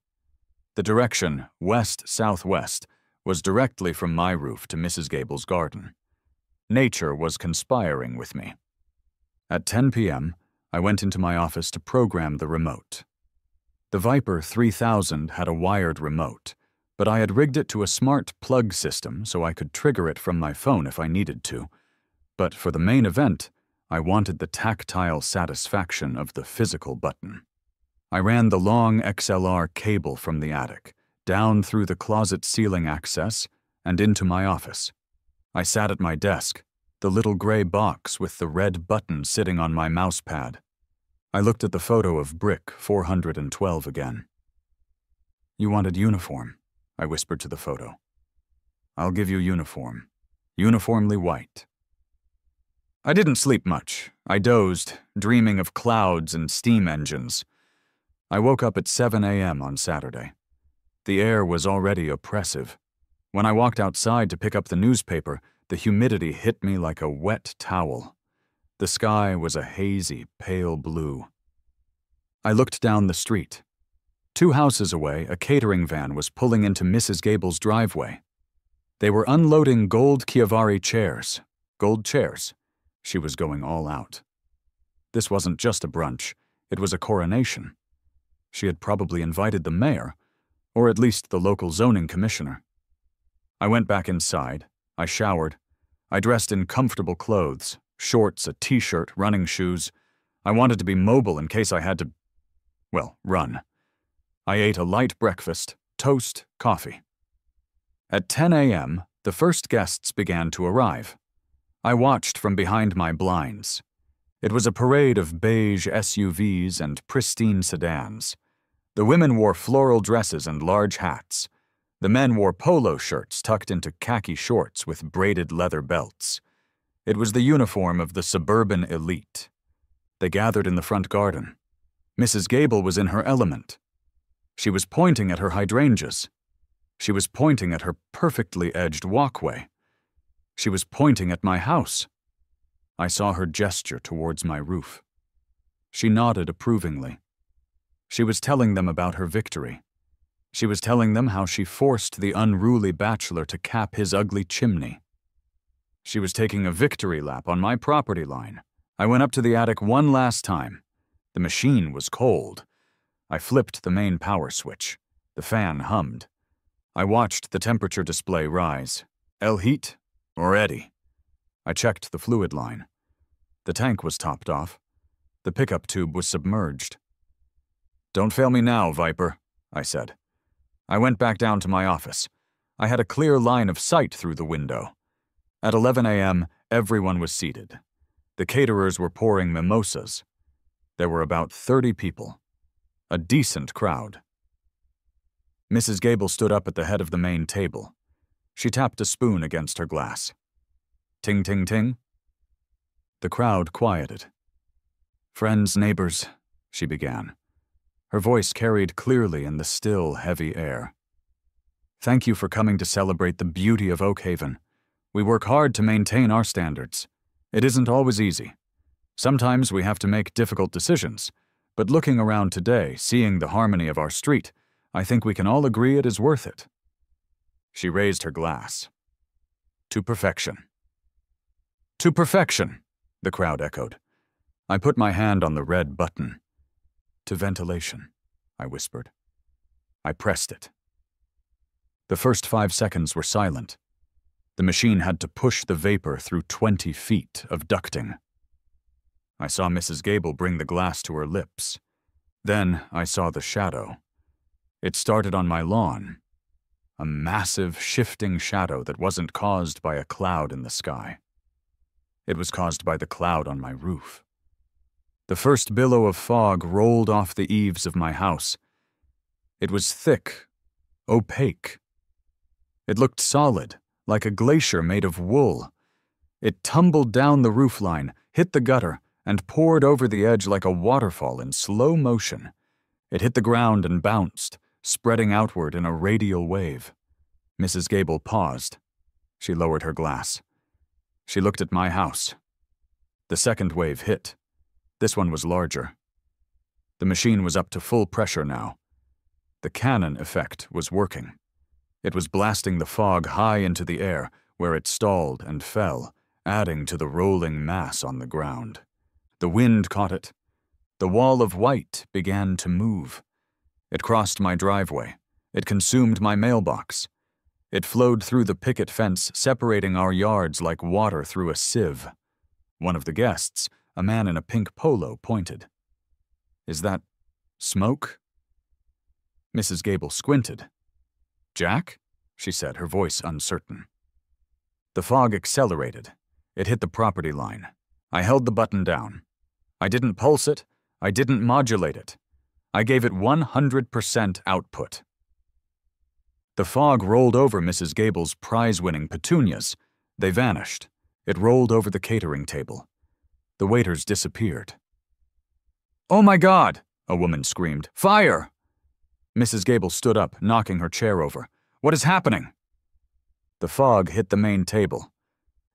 The direction, west-southwest, was directly from my roof to Mrs. Gable's garden. Nature was conspiring with me. At 10 p.m., I went into my office to program the remote. The Viper 3000 had a wired remote, but I had rigged it to a smart plug system so I could trigger it from my phone if I needed to. But for the main event, I wanted the tactile satisfaction of the physical button. I ran the long XLR cable from the attic, down through the closet ceiling access, and into my office. I sat at my desk, the little gray box with the red button sitting on my mouse pad. I looked at the photo of Brick 412 again. You wanted uniform, I whispered to the photo. I'll give you uniform. Uniformly white. I didn't sleep much. I dozed, dreaming of clouds and steam engines. I woke up at 7 a.m. on Saturday. The air was already oppressive. When I walked outside to pick up the newspaper, the humidity hit me like a wet towel. The sky was a hazy, pale blue. I looked down the street. 2 houses away, a catering van was pulling into Mrs. Gable's driveway. They were unloading gold Chiavari chairs. Gold chairs. She was going all out. This wasn't just a brunch. It was a coronation. She had probably invited the mayor, or at least the local zoning commissioner. I went back inside. I showered. I dressed in comfortable clothes, shorts, a t-shirt, running shoes. I wanted to be mobile in case I had to, run. I ate a light breakfast, toast, coffee. At 10 a.m., the first guests began to arrive. I watched from behind my blinds. It was a parade of beige SUVs and pristine sedans. The women wore floral dresses and large hats. The men wore polo shirts tucked into khaki shorts with braided leather belts. It was the uniform of the suburban elite. They gathered in the front garden. Mrs. Gable was in her element. She was pointing at her hydrangeas. She was pointing at her perfectly edged walkway. She was pointing at my house. I saw her gesture towards my roof. She nodded approvingly. She was telling them about her victory. She was telling them how she forced the unruly bachelor to cap his ugly chimney. She was taking a victory lap on my property line. I went up to the attic one last time. The machine was cold. I flipped the main power switch. The fan hummed. I watched the temperature display rise. El heat or Eddie? I checked the fluid line. The tank was topped off. The pickup tube was submerged. "Don't fail me now, Viper," I said. I went back down to my office. I had a clear line of sight through the window. At 11 a.m., everyone was seated. The caterers were pouring mimosas. There were about 30 people. A decent crowd. Mrs. Gable stood up at the head of the main table. She tapped a spoon against her glass. Ting, ting, ting. The crowd quieted. "Friends, neighbors," she began. Her voice carried clearly in the still, heavy air. "Thank you for coming to celebrate the beauty of Oak Haven. We work hard to maintain our standards. It isn't always easy. Sometimes we have to make difficult decisions, but looking around today, seeing the harmony of our street, I think we can all agree it is worth it." She raised her glass. "To perfection." "To perfection," the crowd echoed. I put my hand on the red button. "To ventilation," I whispered. I pressed it. The first 5 seconds were silent. The machine had to push the vapor through 20 feet of ducting. I saw Mrs. Gable bring the glass to her lips. Then I saw the shadow. It started on my lawn. A massive, shifting shadow that wasn't caused by a cloud in the sky. It was caused by the cloud on my roof. The first billow of fog rolled off the eaves of my house. It was thick, opaque. It looked solid, like a glacier made of wool. It tumbled down the roofline, hit the gutter, and poured over the edge like a waterfall in slow motion. It hit the ground and bounced, spreading outward in a radial wave. Mrs. Gable paused. She lowered her glass. She looked at my house. The second wave hit. This one was larger. The machine was up to full pressure now. The cannon effect was working. It was blasting the fog high into the air, where it stalled and fell, adding to the rolling mass on the ground. The wind caught it. The wall of white began to move. It crossed my driveway. It consumed my mailbox. It flowed through the picket fence, separating our yards like water through a sieve. One of the guests, a man in a pink polo, pointed. "Is that smoke?" Mrs. Gable squinted. "Jack?" she said, her voice uncertain. The fog accelerated. It hit the property line. I held the button down. I didn't pulse it. I didn't modulate it. I gave it 100% output. The fog rolled over Mrs. Gable's prize-winning petunias. They vanished. It rolled over the catering table. The waiters disappeared. "Oh my God!" a woman screamed. "Fire!" Mrs. Gable stood up, knocking her chair over. "What is happening?" The fog hit the main table.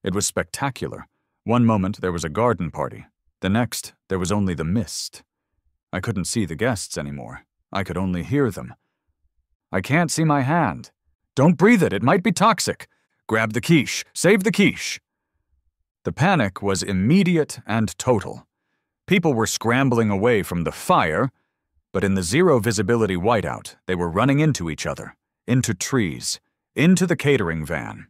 It was spectacular. One moment there was a garden party. The next, there was only the mist. I couldn't see the guests anymore. I could only hear them. "I can't see my hand." "Don't breathe it, it might be toxic." "Grab the quiche, save the quiche." The panic was immediate and total. People were scrambling away from the fire. But in the zero-visibility whiteout, they were running into each other, into trees, into the catering van.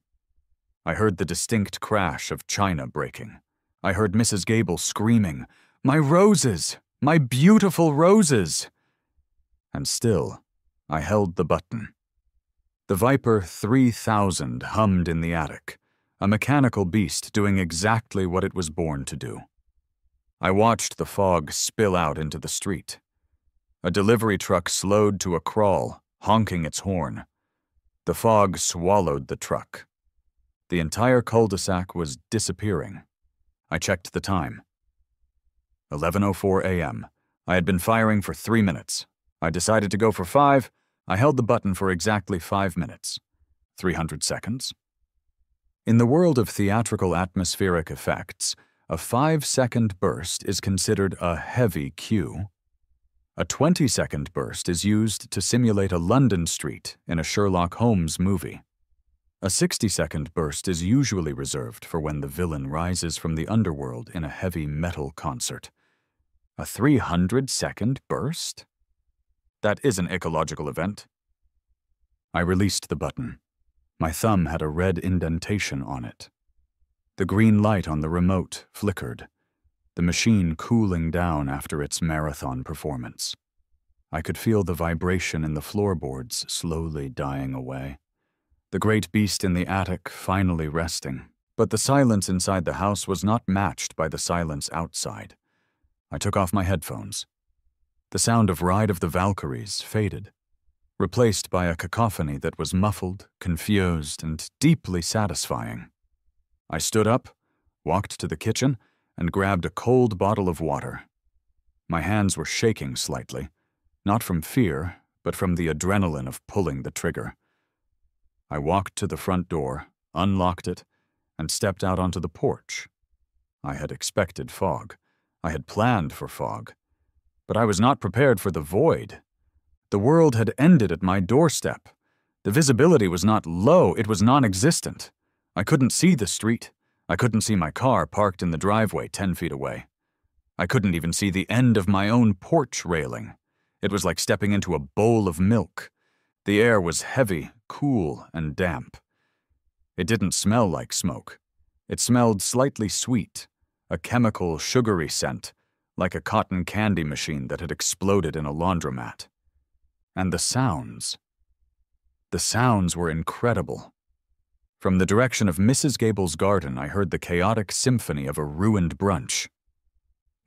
I heard the distinct crash of china breaking. I heard Mrs. Gable screaming, "My roses! My beautiful roses!" And still, I held the button. The Viper 3000 hummed in the attic, a mechanical beast doing exactly what it was born to do. I watched the fog spill out into the street. A delivery truck slowed to a crawl, honking its horn. The fog swallowed the truck. The entire cul-de-sac was disappearing. I checked the time. 11:04 a.m. I had been firing for 3 minutes. I decided to go for 5. I held the button for exactly 5 minutes. 300 seconds. In the world of theatrical atmospheric effects, a 5-second burst is considered a heavy cue. A 20-second burst is used to simulate a London street in a Sherlock Holmes movie. A 60-second burst is usually reserved for when the villain rises from the underworld in a heavy metal concert. A 300-second burst? That is an ecological event. I released the button. My thumb had a red indentation on it. The green light on the remote flickered, the machine cooling down after its marathon performance. I could feel the vibration in the floorboards slowly dying away. The great beast in the attic finally resting, but the silence inside the house was not matched by the silence outside. I took off my headphones. The sound of Ride of the Valkyries faded, replaced by a cacophony that was muffled, confused, and deeply satisfying. I stood up, walked to the kitchen, and grabbed a cold bottle of water. My hands were shaking slightly, not from fear, but from the adrenaline of pulling the trigger. I walked to the front door, unlocked it, and stepped out onto the porch. I had expected fog. I had planned for fog. But I was not prepared for the void. The world had ended at my doorstep. The visibility was not low, it was non-existent. I couldn't see the street. I couldn't see my car parked in the driveway 10 feet away. I couldn't even see the end of my own porch railing. It was like stepping into a bowl of milk. The air was heavy, cool, and damp. It didn't smell like smoke. It smelled slightly sweet, a chemical, sugary scent, like a cotton candy machine that had exploded in a laundromat. And the sounds. The sounds were incredible. From the direction of Mrs. Gable's garden, I heard the chaotic symphony of a ruined brunch.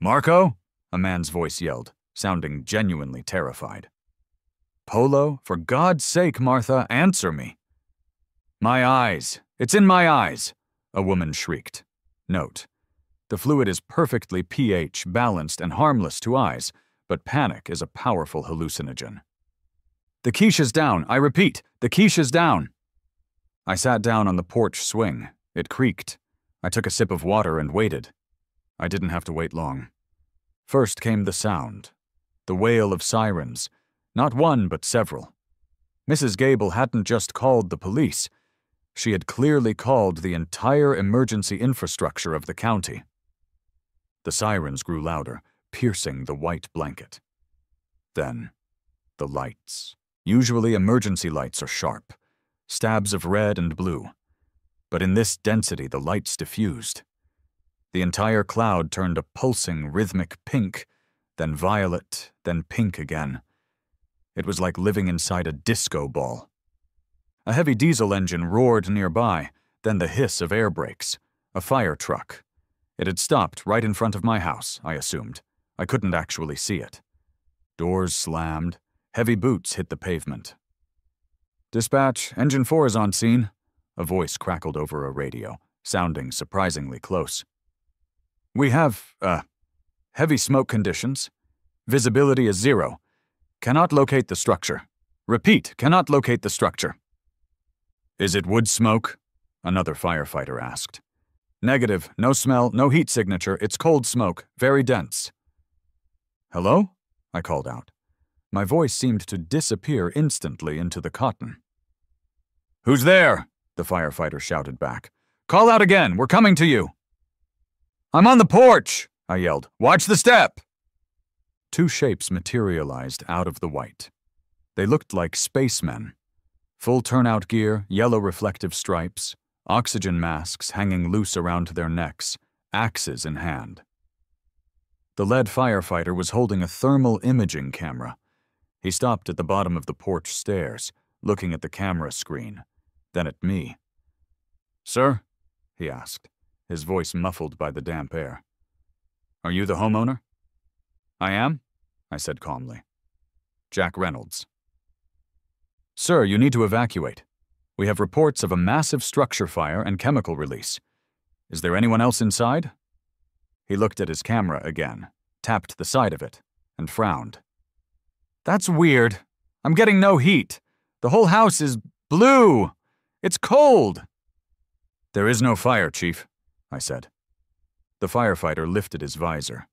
"Marco?" a man's voice yelled, sounding genuinely terrified. "Polo? For God's sake, Martha, answer me." "My eyes! It's in my eyes!" a woman shrieked. Note: the fluid is perfectly pH balanced and harmless to eyes, but panic is a powerful hallucinogen. "The quiche is down. I repeat, the quiche is down." I sat down on the porch swing. It creaked. I took a sip of water and waited. I didn't have to wait long. First came the sound. The wail of sirens. Not one, but several. Mrs. Gable hadn't just called the police. She had clearly called the entire emergency infrastructure of the county. The sirens grew louder, piercing the white blanket. Then, the lights. Usually emergency lights are sharp, stabs of red and blue. But in this density, the lights diffused. The entire cloud turned a pulsing, rhythmic pink, then violet, then pink again. It was like living inside a disco ball. A heavy diesel engine roared nearby, then the hiss of air brakes. A fire truck. It had stopped right in front of my house, I assumed. I couldn't actually see it. Doors slammed. Heavy boots hit the pavement. "Dispatch, Engine 4 is on scene," a voice crackled over a radio, sounding surprisingly close. "We have, heavy smoke conditions. Visibility is 0. Cannot locate the structure. Repeat, cannot locate the structure." "Is it wood smoke?" another firefighter asked. "Negative, no smell, no heat signature, it's cold smoke, very dense." "Hello?" I called out. My voice seemed to disappear instantly into the cotton. "Who's there?" the firefighter shouted back. "Call out again, we're coming to you." "I'm on the porch," I yelled. "Watch the step." 2 shapes materialized out of the white. They looked like spacemen. Full turnout gear, yellow reflective stripes, oxygen masks hanging loose around their necks, axes in hand. The lead firefighter was holding a thermal imaging camera. He stopped at the bottom of the porch stairs, looking at the camera screen, then at me. "Sir?" he asked, his voice muffled by the damp air. "Are you the homeowner?" "I am," I said calmly. "Jack Reynolds." "Sir, you need to evacuate. We have reports of a massive structure fire and chemical release. Is there anyone else inside?" He looked at his camera again, tapped the side of it, and frowned. "That's weird. I'm getting no heat. The whole house is blue. It's cold." "There is no fire, Chief," I said. The firefighter lifted his visor.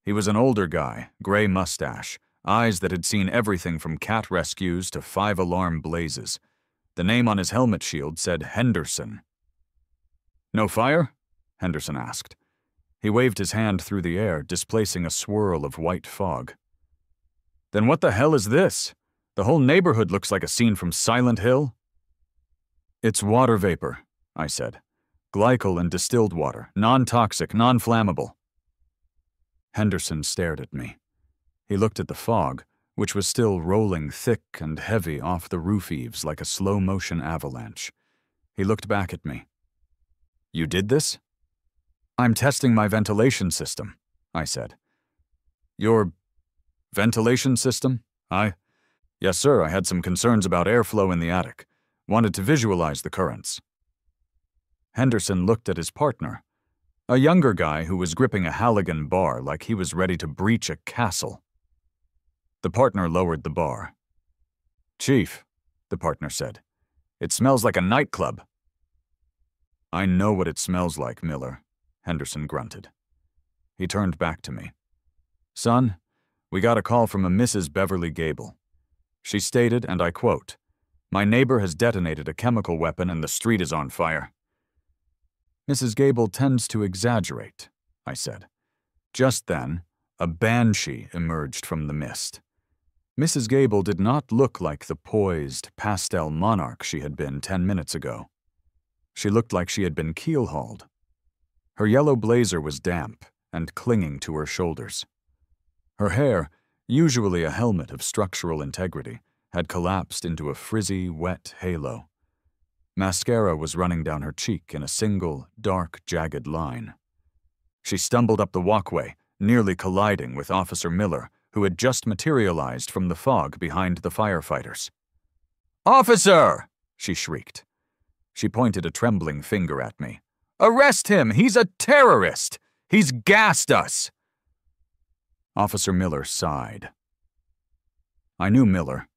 He was an older guy, gray mustache, eyes that had seen everything from cat rescues to 5-alarm blazes. The name on his helmet shield said Henderson. "No fire?" Henderson asked. He waved his hand through the air, displacing a swirl of white fog. "Then what the hell is this? The whole neighborhood looks like a scene from Silent Hill." "It's water vapor," I said. "Glycol and distilled water, non-toxic, non-flammable." Henderson stared at me. He looked at the fog, which was still rolling thick and heavy off the roof eaves like a slow-motion avalanche. He looked back at me. "You did this?" "I'm testing my ventilation system," I said. "Your ventilation system?" "Yes, sir, I had some concerns about airflow in the attic. Wanted to visualize the currents." Henderson looked at his partner, a younger guy who was gripping a Halligan bar like he was ready to breach a castle. The partner lowered the bar. "Chief," the partner said, "it smells like a nightclub." "I know what it smells like, Miller," Henderson grunted. He turned back to me. "Son, we got a call from a Mrs. Beverly Gable. She stated, and I quote, 'My neighbor has detonated a chemical weapon and the street is on fire.'" "Mrs. Gable tends to exaggerate," I said. Just then, a banshee emerged from the mist. Mrs. Gable did not look like the poised, pastel monarch she had been 10 minutes ago. She looked like she had been keel-hauled. Her yellow blazer was damp and clinging to her shoulders. Her hair, usually a helmet of structural integrity, had collapsed into a frizzy, wet halo. Mascara was running down her cheek in a single, dark, jagged line. She stumbled up the walkway, nearly colliding with Officer Miller, who had just materialized from the fog behind the firefighters. "Officer!" she shrieked. She pointed a trembling finger at me. "Arrest him! He's a terrorist! He's gassed us!" Officer Miller sighed. I knew Miller.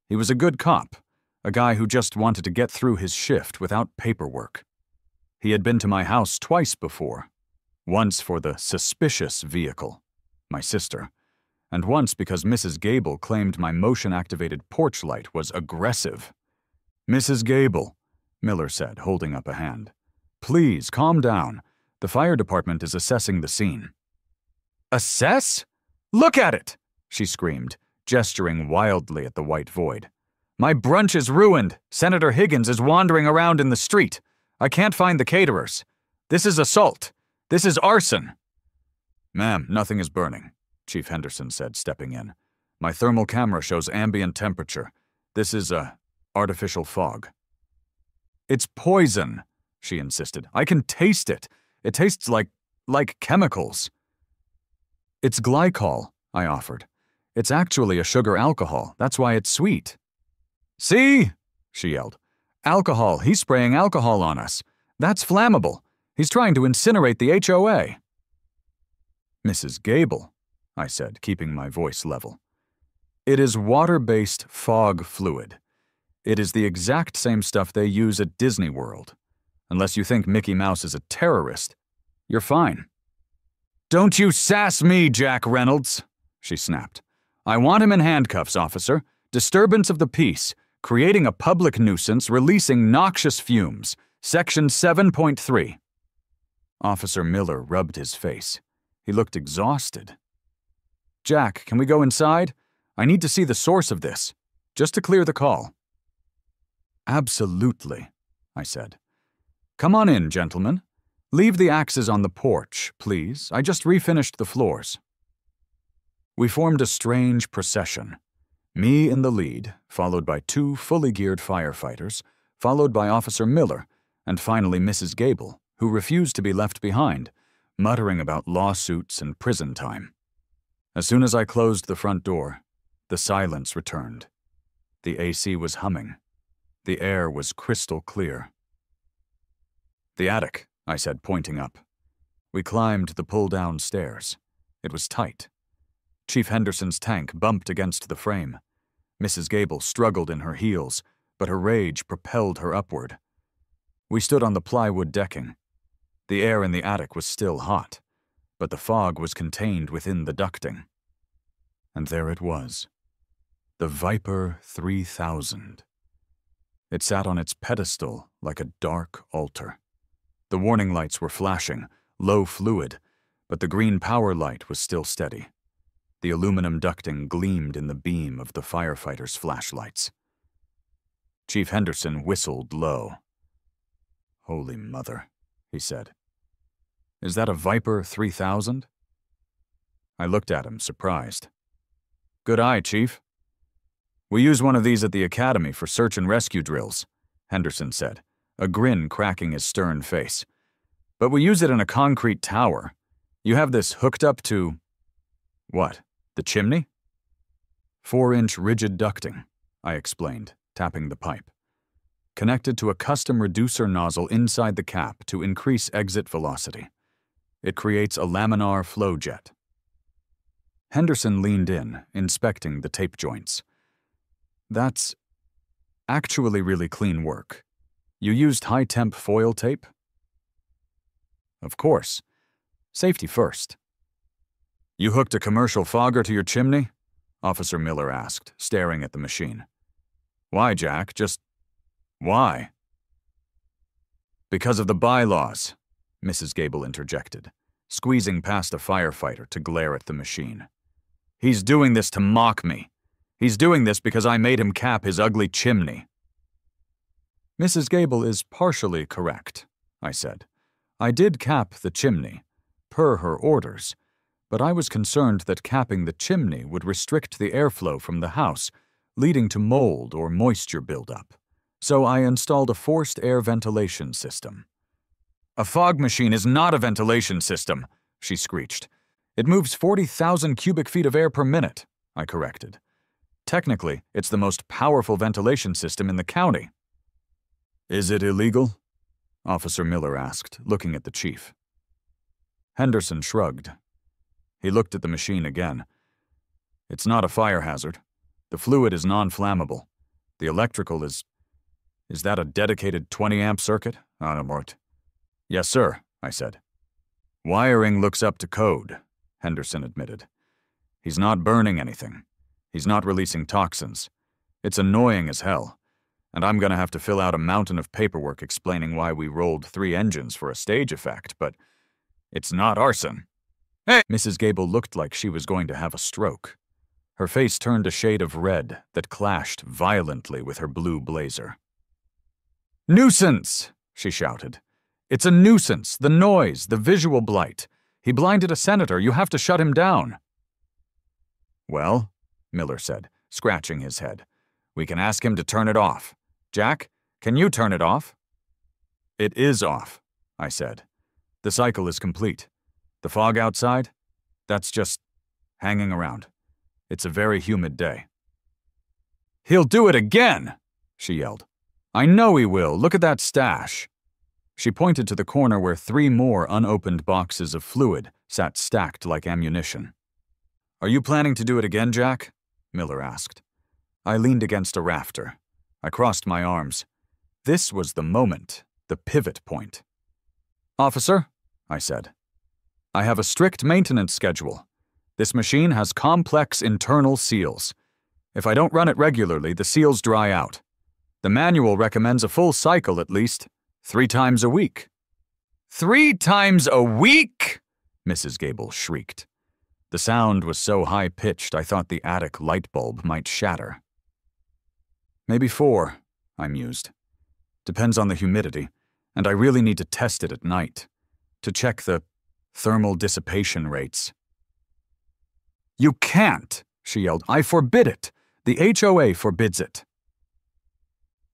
He was a good cop, a guy who just wanted to get through his shift without paperwork. He had been to my house twice before, once for the suspicious vehicle, my sister, and once because Mrs. Gable claimed my motion-activated porch light was aggressive. "Mrs. Gable," Miller said, holding up a hand, "please calm down. The fire department is assessing the scene." "Assess? Look at it!" she screamed, gesturing wildly at the white void. "My brunch is ruined. Senator Higgins is wandering around in the street. I can't find the caterers. This is assault. This is arson." "Ma'am, nothing is burning," Chief Henderson said, stepping in. "My thermal camera shows ambient temperature. This is artificial fog." "It's poison," she insisted. "I can taste it. It tastes like chemicals." "It's glycol," I offered. "It's actually a sugar alcohol. That's why it's sweet." "See?" she yelled. "Alcohol. He's spraying alcohol on us. That's flammable. He's trying to incinerate the HOA." "Mrs. Gable," I said, keeping my voice level. "It is water-based fog fluid. It is the exact same stuff they use at Disney World. Unless you think Mickey Mouse is a terrorist, you're fine." "Don't you sass me, Jack Reynolds," she snapped. "I want him in handcuffs, officer. Disturbance of the peace. Creating a public nuisance, releasing noxious fumes. Section 7.3. Officer Miller rubbed his face. He looked exhausted. Jack, can we go inside? I need to see the source of this, just to clear the call." "Absolutely," I said. "Come on in, gentlemen. Leave the axes on the porch, please. I just refinished the floors." We formed a strange procession. Me in the lead, followed by 2 fully geared firefighters, followed by Officer Miller, and finally Mrs. Gable, who refused to be left behind, muttering about lawsuits and prison time. As soon as I closed the front door, the silence returned. The AC was humming. The air was crystal clear. "The attic," I said, pointing up. We climbed the pull-down stairs. It was tight. Chief Henderson's tank bumped against the frame. Mrs. Gable struggled in her heels, but her rage propelled her upward. We stood on the plywood decking. The air in the attic was still hot, but the fog was contained within the ducting. And there it was. The Viper 3000. It sat on its pedestal like a dark altar. The warning lights were flashing, low fluid, but the green power light was still steady. The aluminum ducting gleamed in the beam of the firefighters' flashlights. Chief Henderson whistled low. "Holy Mother," he said. "Is that a Viper 3000? I looked at him, surprised. "Good eye, Chief." "We use one of these at the academy for search and rescue drills," Henderson said, a grin cracking his stern face. "But we use it in a concrete tower. You have this hooked up to—" "What, the chimney?" 4-inch rigid ducting, I explained, tapping the pipe. Connected to a custom reducer nozzle inside the cap to increase exit velocity. It creates a laminar flow jet. Henderson leaned in, inspecting the tape joints. "That's actually really clean work. You used high-temp foil tape?" "Of course. Safety first." "You hooked a commercial fogger to your chimney?" Officer Miller asked, staring at the machine. "Why, Jack? Just why?" "Because of the bylaws," Mrs. Gable interjected, squeezing past a firefighter to glare at the machine. "He's doing this to mock me. He's doing this because I made him cap his ugly chimney." "Mrs. Gable is partially correct," I said. "I did cap the chimney, per her orders, but I was concerned that capping the chimney would restrict the airflow from the house, leading to mold or moisture buildup. So I installed a forced air ventilation system." "A fog machine is not a ventilation system," she screeched. "It moves 40,000 cubic feet of air per minute," I corrected. "Technically, it's the most powerful ventilation system in the county." "Is it illegal?" Officer Miller asked, looking at the chief. Henderson shrugged. He looked at the machine again. "It's not a fire hazard. The fluid is non-flammable. The electrical is that a dedicated 20-amp circuit? "Yes, sir," I said. "Wiring looks up to code," Henderson admitted. "He's not burning anything. He's not releasing toxins. It's annoying as hell, and I'm gonna have to fill out a mountain of paperwork explaining why we rolled 3 engines for a stage effect, but it's not arson." "Hey!" Mrs. Gable looked like she was going to have a stroke. Her face turned a shade of red that clashed violently with her blue blazer. "Nuisance!" she shouted. "It's a nuisance, the noise, the visual blight. He blinded a senator, you have to shut him down." "Well," Miller said, scratching his head, "we can ask him to turn it off. Jack, can you turn it off?" "It is off," I said. "The cycle is complete. The fog outside? That's just hanging around. It's a very humid day." "He'll do it again!" she yelled. "I know he will. Look at that stash." She pointed to the corner where 3 more unopened boxes of fluid sat stacked like ammunition. "Are you planning to do it again, Jack?" Miller asked. I leaned against a rafter. I crossed my arms. This was the moment, the pivot point. "Officer," I said, "I have a strict maintenance schedule. This machine has complex internal seals. If I don't run it regularly, the seals dry out. The manual recommends a full cycle at least, 3 times a week." "3 times a week?" Mrs. Gable shrieked. The sound was so high-pitched I thought the attic light bulb might shatter. Maybe 4, I mused. Depends on the humidity, and I really need to test it at night, to check the thermal dissipation rates. You can't, she yelled. I forbid it. The HOA forbids it.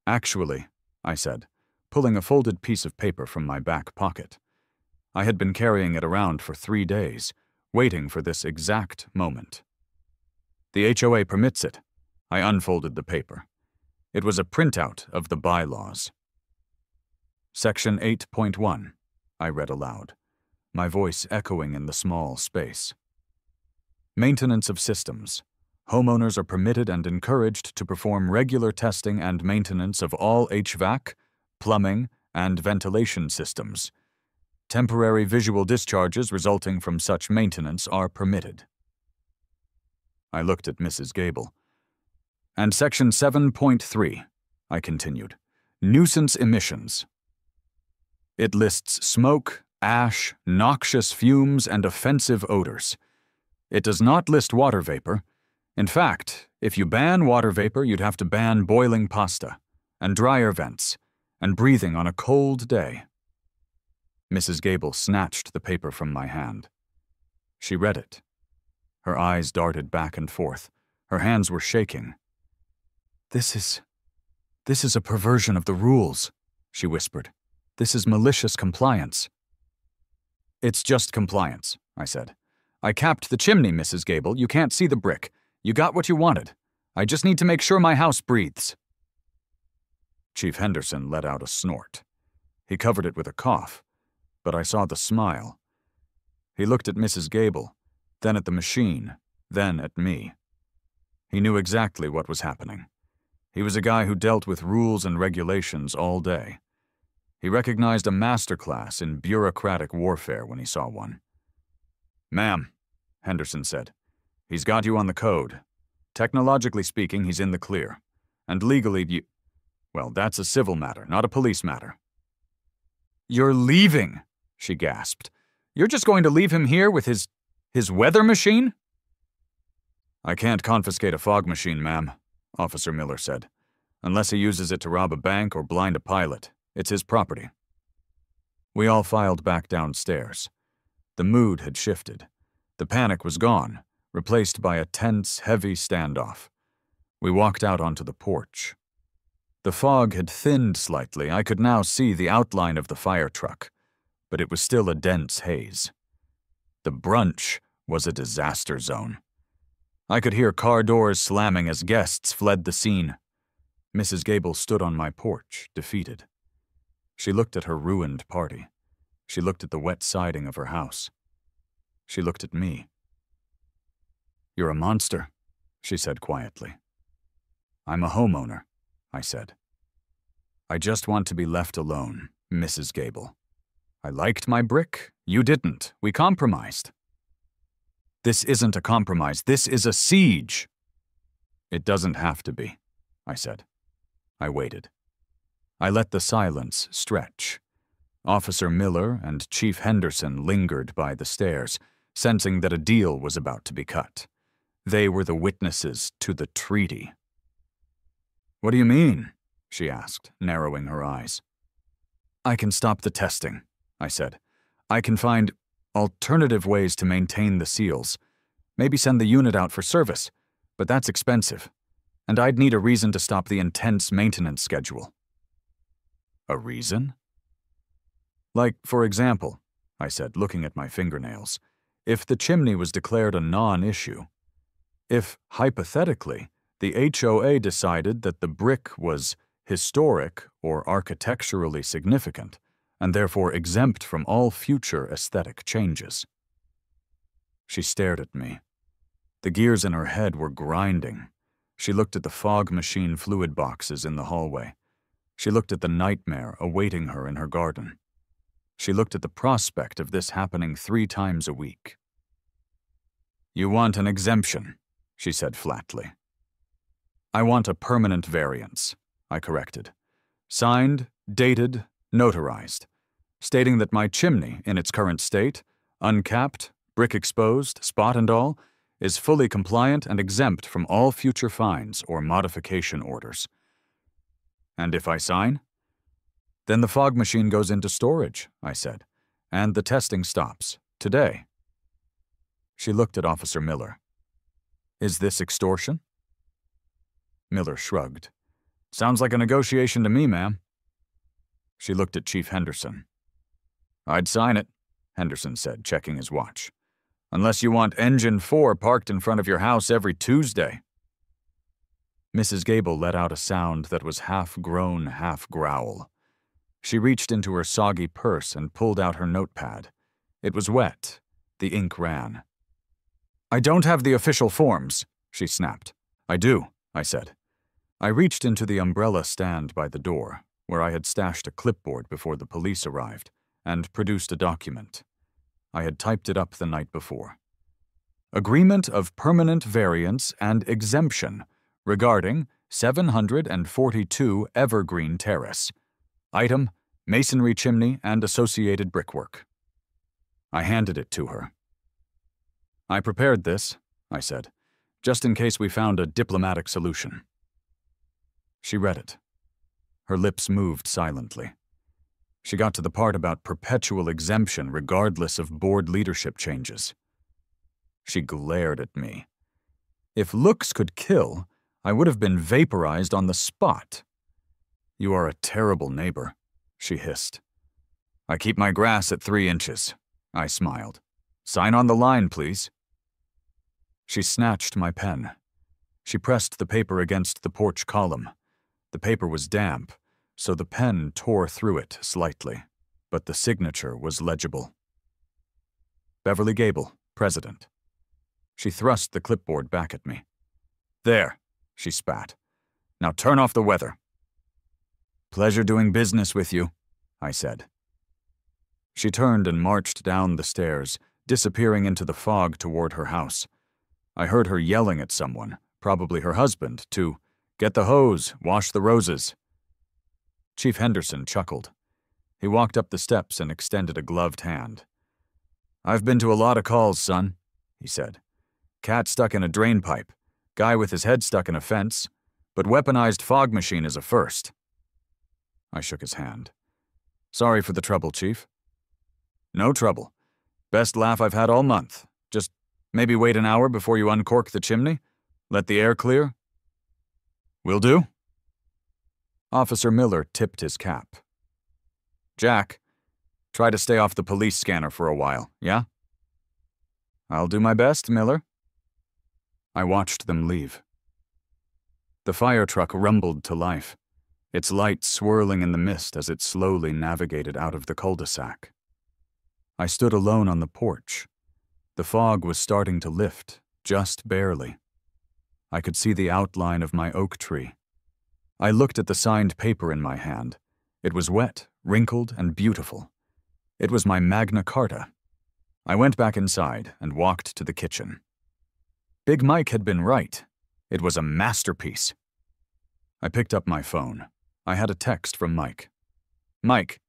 Actually, I said, pulling a folded piece of paper from my back pocket. I had been carrying it around for 3 days, waiting for this exact moment. The HOA permits it. I unfolded the paper. It was a printout of the bylaws. Section 8.1, I read aloud, my voice echoing in the small space. Maintenance of systems. Homeowners are permitted and encouraged to perform regular testing and maintenance of all HVAC, plumbing, and ventilation systems. Temporary visual discharges resulting from such maintenance are permitted. I looked at Mrs. Gable. And Section 7.3, I continued, nuisance emissions. It lists smoke, ash, noxious fumes, and offensive odors. It does not list water vapor. In fact, if you ban water vapor, you'd have to ban boiling pasta, and dryer vents, and breathing on a cold day. Mrs. Gable snatched the paper from my hand. She read it. Her eyes darted back and forth. Her hands were shaking. This is a perversion of the rules, she whispered. This is malicious compliance. It's just compliance, I said. I capped the chimney, Mrs. Gable. You can't see the brick. You got what you wanted. I just need to make sure my house breathes. Chief Henderson let out a snort. He covered it with a cough, but I saw the smile. He looked at Mrs. Gable, then at the machine, then at me. He knew exactly what was happening. He was a guy who dealt with rules and regulations all day. He recognized a masterclass in bureaucratic warfare when he saw one. Ma'am, Henderson said, he's got you on the code. Technologically speaking, he's in the clear. And legally, well, that's a civil matter, not a police matter. You're leaving, she gasped. You're just going to leave him here with his weather machine? I can't confiscate a fog machine, ma'am, Officer Miller said, unless he uses it to rob a bank or blind a pilot. It's his property. We all filed back downstairs. The mood had shifted. The panic was gone, replaced by a tense, heavy standoff. We walked out onto the porch. The fog had thinned slightly. I could now see the outline of the fire truck, but it was still a dense haze. The brunch was a disaster zone. I could hear car doors slamming as guests fled the scene. Mrs. Gable stood on my porch, defeated. She looked at her ruined party. She looked at the wet siding of her house. She looked at me. You're a monster, she said quietly. I'm a homeowner, I said. I just want to be left alone, Mrs. Gable. I liked my brick. You didn't. We compromised. This isn't a compromise. This is a siege. It doesn't have to be, I said. I waited. I let the silence stretch. Officer Miller and Chief Henderson lingered by the stairs, sensing that a deal was about to be cut. They were the witnesses to the treaty. What do you mean? She asked, narrowing her eyes. I can stop the testing, I said. I can find alternative ways to maintain the seals. Maybe send the unit out for service, but that's expensive. And I'd need a reason to stop the intense maintenance schedule. A reason? Like, for example, I said, looking at my fingernails, if the chimney was declared a non-issue, if, hypothetically, the HOA decided that the brick was historic or architecturally significant, and therefore exempt from all future aesthetic changes. She stared at me. The gears in her head were grinding. She looked at the fog machine fluid boxes in the hallway. She looked at the nightmare awaiting her in her garden. She looked at the prospect of this happening 3 times a week. You want an exemption, she said flatly. I want a permanent variance, I corrected. Signed, dated, notarized, stating that my chimney, in its current state, uncapped, brick exposed, spot and all, is fully compliant and exempt from all future fines or modification orders. And if I sign? Then the fog machine goes into storage, I said, and the testing stops, today. She looked at Officer Miller. Is this extortion? Miller shrugged. Sounds like a negotiation to me, ma'am. She looked at Chief Henderson. I'd sign it, Henderson said, checking his watch. Unless you want Engine 4 parked in front of your house every Tuesday. Mrs. Gable let out a sound that was half groan, half growl. She reached into her soggy purse and pulled out her notepad. It was wet. The ink ran. I don't have the official forms, she snapped. I do, I said. I reached into the umbrella stand by the door, where I had stashed a clipboard before the police arrived, and produced a document. I had typed it up the night before. Agreement of permanent variance and exemption regarding 742 Evergreen Terrace. Item, masonry chimney and associated brickwork. I handed it to her. I prepared this, I said, just in case we found a diplomatic solution. She read it. Her lips moved silently. She got to the part about perpetual exemption regardless of board leadership changes. She glared at me. If looks could kill, I would have been vaporized on the spot. You are a terrible neighbor, she hissed. I keep my grass at 3 inches, I smiled. Sign on the line, please. She snatched my pen. She pressed the paper against the porch column. The paper was damp, so the pen tore through it slightly, but the signature was legible. Beverly Gable, President. She thrust the clipboard back at me. There, she spat. Now turn off the weather. Pleasure doing business with you, I said. She turned and marched down the stairs, disappearing into the fog toward her house. I heard her yelling at someone, probably her husband, to get the hose, wash the roses. Chief Henderson chuckled. He walked up the steps and extended a gloved hand. I've been to a lot of calls, son, he said. Cat stuck in a drain pipe, guy with his head stuck in a fence, but weaponized fog machine is a first. I shook his hand. Sorry for the trouble, Chief. No trouble. Best laugh I've had all month. Just maybe wait an hour before you uncork the chimney? Let the air clear? Will do. Officer Miller tipped his cap. Jack, try to stay off the police scanner for a while, yeah? I'll do my best, Miller. I watched them leave. The fire truck rumbled to life, its light swirling in the mist as it slowly navigated out of the cul-de-sac. I stood alone on the porch. The fog was starting to lift, just barely. I could see the outline of my oak tree. I looked at the signed paper in my hand. It was wet, wrinkled, and beautiful. It was my Magna Carta. I went back inside and walked to the kitchen. Big Mike had been right. It was a masterpiece. I picked up my phone. I had a text from Mike. Mike,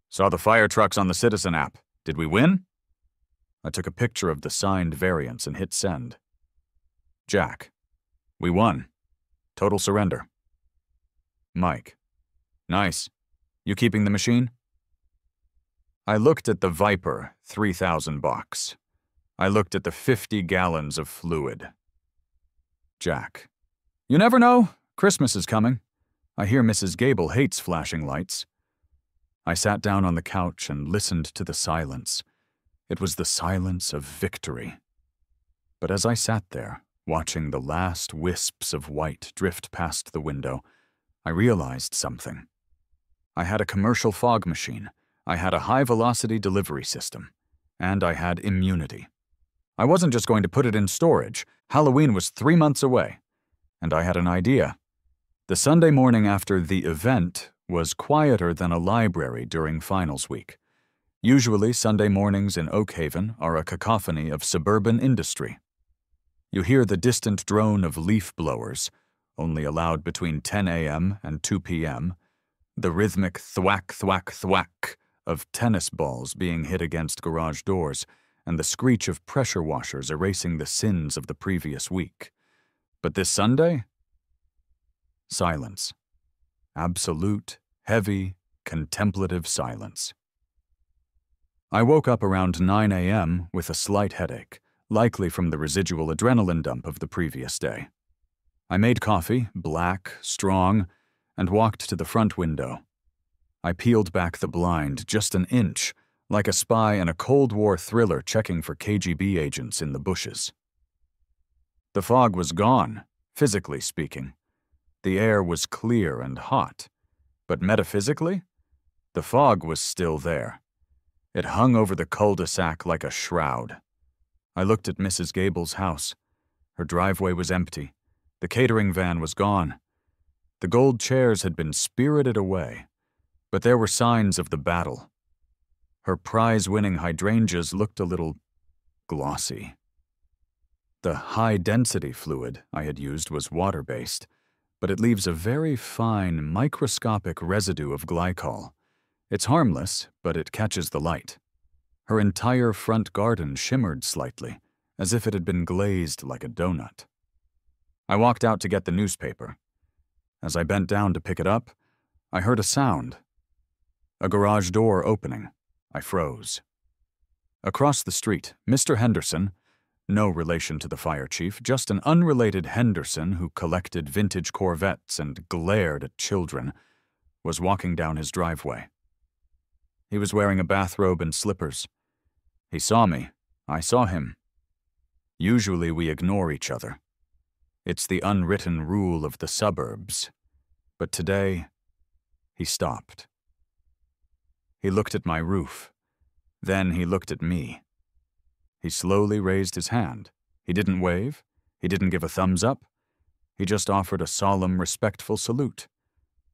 saw the fire trucks on the Citizen app. Did we win? I took a picture of the signed variants and hit send. Jack, we won. Total surrender. Mike, nice. You keeping the machine? I looked at the Viper 3000 box. I looked at the 50 gallons of fluid. Jack, you never know. Christmas is coming. I hear Mrs. Gable hates flashing lights. I sat down on the couch and listened to the silence. It was the silence of victory. But as I sat there, watching the last wisps of white drift past the window, I realized something. I had a commercial fog machine, I had a high-velocity delivery system, and I had immunity. I wasn't just going to put it in storage. Halloween was 3 months away. And I had an idea. The Sunday morning after the event was quieter than a library during finals week. Usually, Sunday mornings in Oak Haven are a cacophony of suburban industry. You hear the distant drone of leaf blowers, only allowed between 10 a.m. and 2 p.m., the rhythmic thwack, thwack, thwack of tennis balls being hit against garage doors, and the screech of pressure washers erasing the sins of the previous week. But this Sunday? Silence. Absolute, heavy, contemplative silence. I woke up around 9 a.m. with a slight headache, likely from the residual adrenaline dump of the previous day. I made coffee, black, strong, and walked to the front window. I peeled back the blind just an inch, like a spy in a Cold War thriller checking for KGB agents in the bushes. The fog was gone, physically speaking. The air was clear and hot, but metaphysically, the fog was still there. It hung over the cul-de-sac like a shroud. I looked at Mrs. Gable's house. Her driveway was empty. The catering van was gone. The gold chairs had been spirited away, but there were signs of the battle. Her prize-winning hydrangeas looked a little glossy. The high-density fluid I had used was water-based, but it leaves a very fine, microscopic residue of glycol. It's harmless, but it catches the light. Her entire front garden shimmered slightly, as if it had been glazed like a donut. I walked out to get the newspaper. As I bent down to pick it up, I heard a sound. A garage door opening. I froze. Across the street, Mr. Henderson, no relation to the fire chief, just an unrelated Henderson who collected vintage Corvettes and glared at children, was walking down his driveway. He was wearing a bathrobe and slippers. He saw me. I saw him. Usually we ignore each other. It's the unwritten rule of the suburbs. But today, he stopped. He looked at my roof. Then he looked at me. He slowly raised his hand. He didn't wave. He didn't give a thumbs up. He just offered a solemn, respectful salute.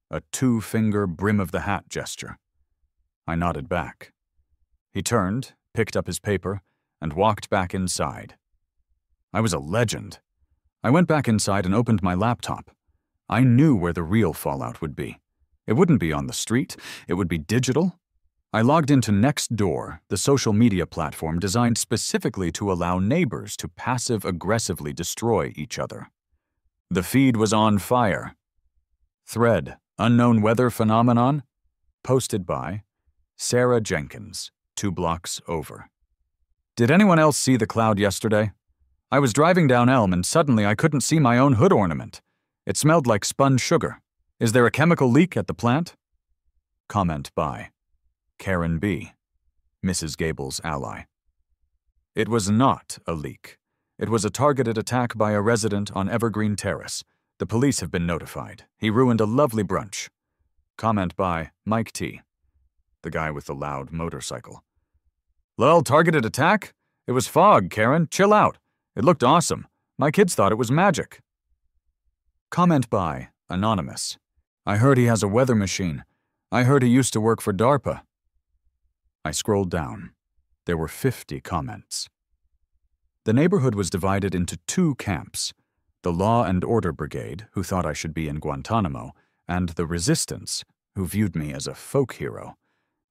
A two-finger brim-of-the-hat gesture. I nodded back. He turned, picked up his paper, and walked back inside. I was a legend. I went back inside and opened my laptop. I knew where the real fallout would be. It wouldn't be on the street. It would be digital. I logged into Nextdoor, the social media platform designed specifically to allow neighbors to passive-aggressively destroy each other. The feed was on fire. Thread, unknown weather phenomenon, posted by Sarah Jenkins, 2 blocks over. Did anyone else see the cloud yesterday? I was driving down Elm and suddenly I couldn't see my own hood ornament. It smelled like spun sugar. Is there a chemical leak at the plant? Comment by Karen B., Mrs. Gable's ally. It was not a leak. It was a targeted attack by a resident on Evergreen Terrace. The police have been notified. He ruined a lovely brunch. Comment by Mike T., the guy with the loud motorcycle. Lol, targeted attack? It was fog, Karen. Chill out. It looked awesome. My kids thought it was magic. Comment by Anonymous. I heard he has a weather machine. I heard he used to work for DARPA. I scrolled down. There were 50 comments. The neighborhood was divided into 2 camps, the Law and Order Brigade, who thought I should be in Guantanamo, and the Resistance, who viewed me as a folk hero.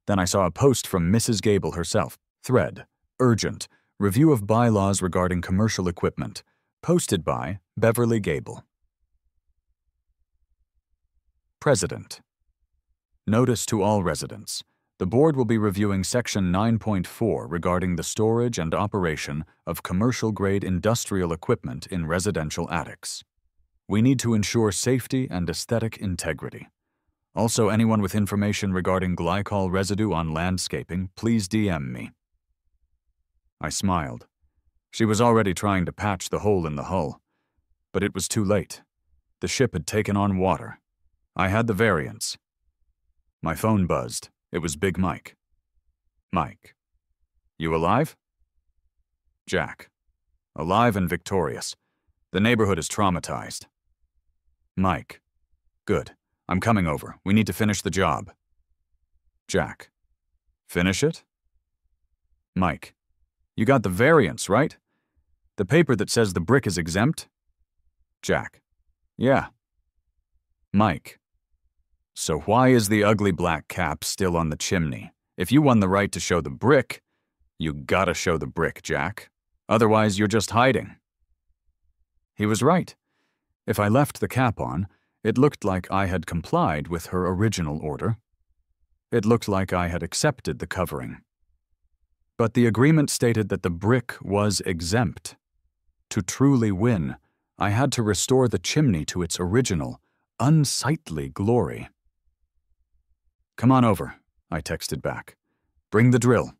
Then I saw a post from Mrs. Gable herself. Thread. Urgent. Review of bylaws regarding commercial equipment. Posted by Beverly Gable. President. Notice to all residents. The board will be reviewing Section 9.4 regarding the storage and operation of commercial-grade industrial equipment in residential attics. We need to ensure safety and aesthetic integrity. Also, anyone with information regarding glycol residue on landscaping, please DM me. I smiled. She was already trying to patch the hole in the hull. But it was too late. The ship had taken on water. I had the variance. My phone buzzed. It was Big Mike. Mike. You alive? Jack. Alive and victorious. The neighborhood is traumatized. Mike. Good. I'm coming over. We need to finish the job. Jack. Finish it? Mike. You got the variance, right? The paper that says the brick is exempt? Jack. Yeah. Mike. So why is the ugly black cap still on the chimney? If you won the right to show the brick, You gotta show the brick, Jack. Otherwise, you're just hiding. He was right. If I left the cap on, it looked like I had complied with her original order. It looked like I had accepted the covering. But the agreement stated that the brick was exempt. To truly win, I had to restore the chimney to its original, unsightly glory. "Come on over," I texted back. "Bring the drill."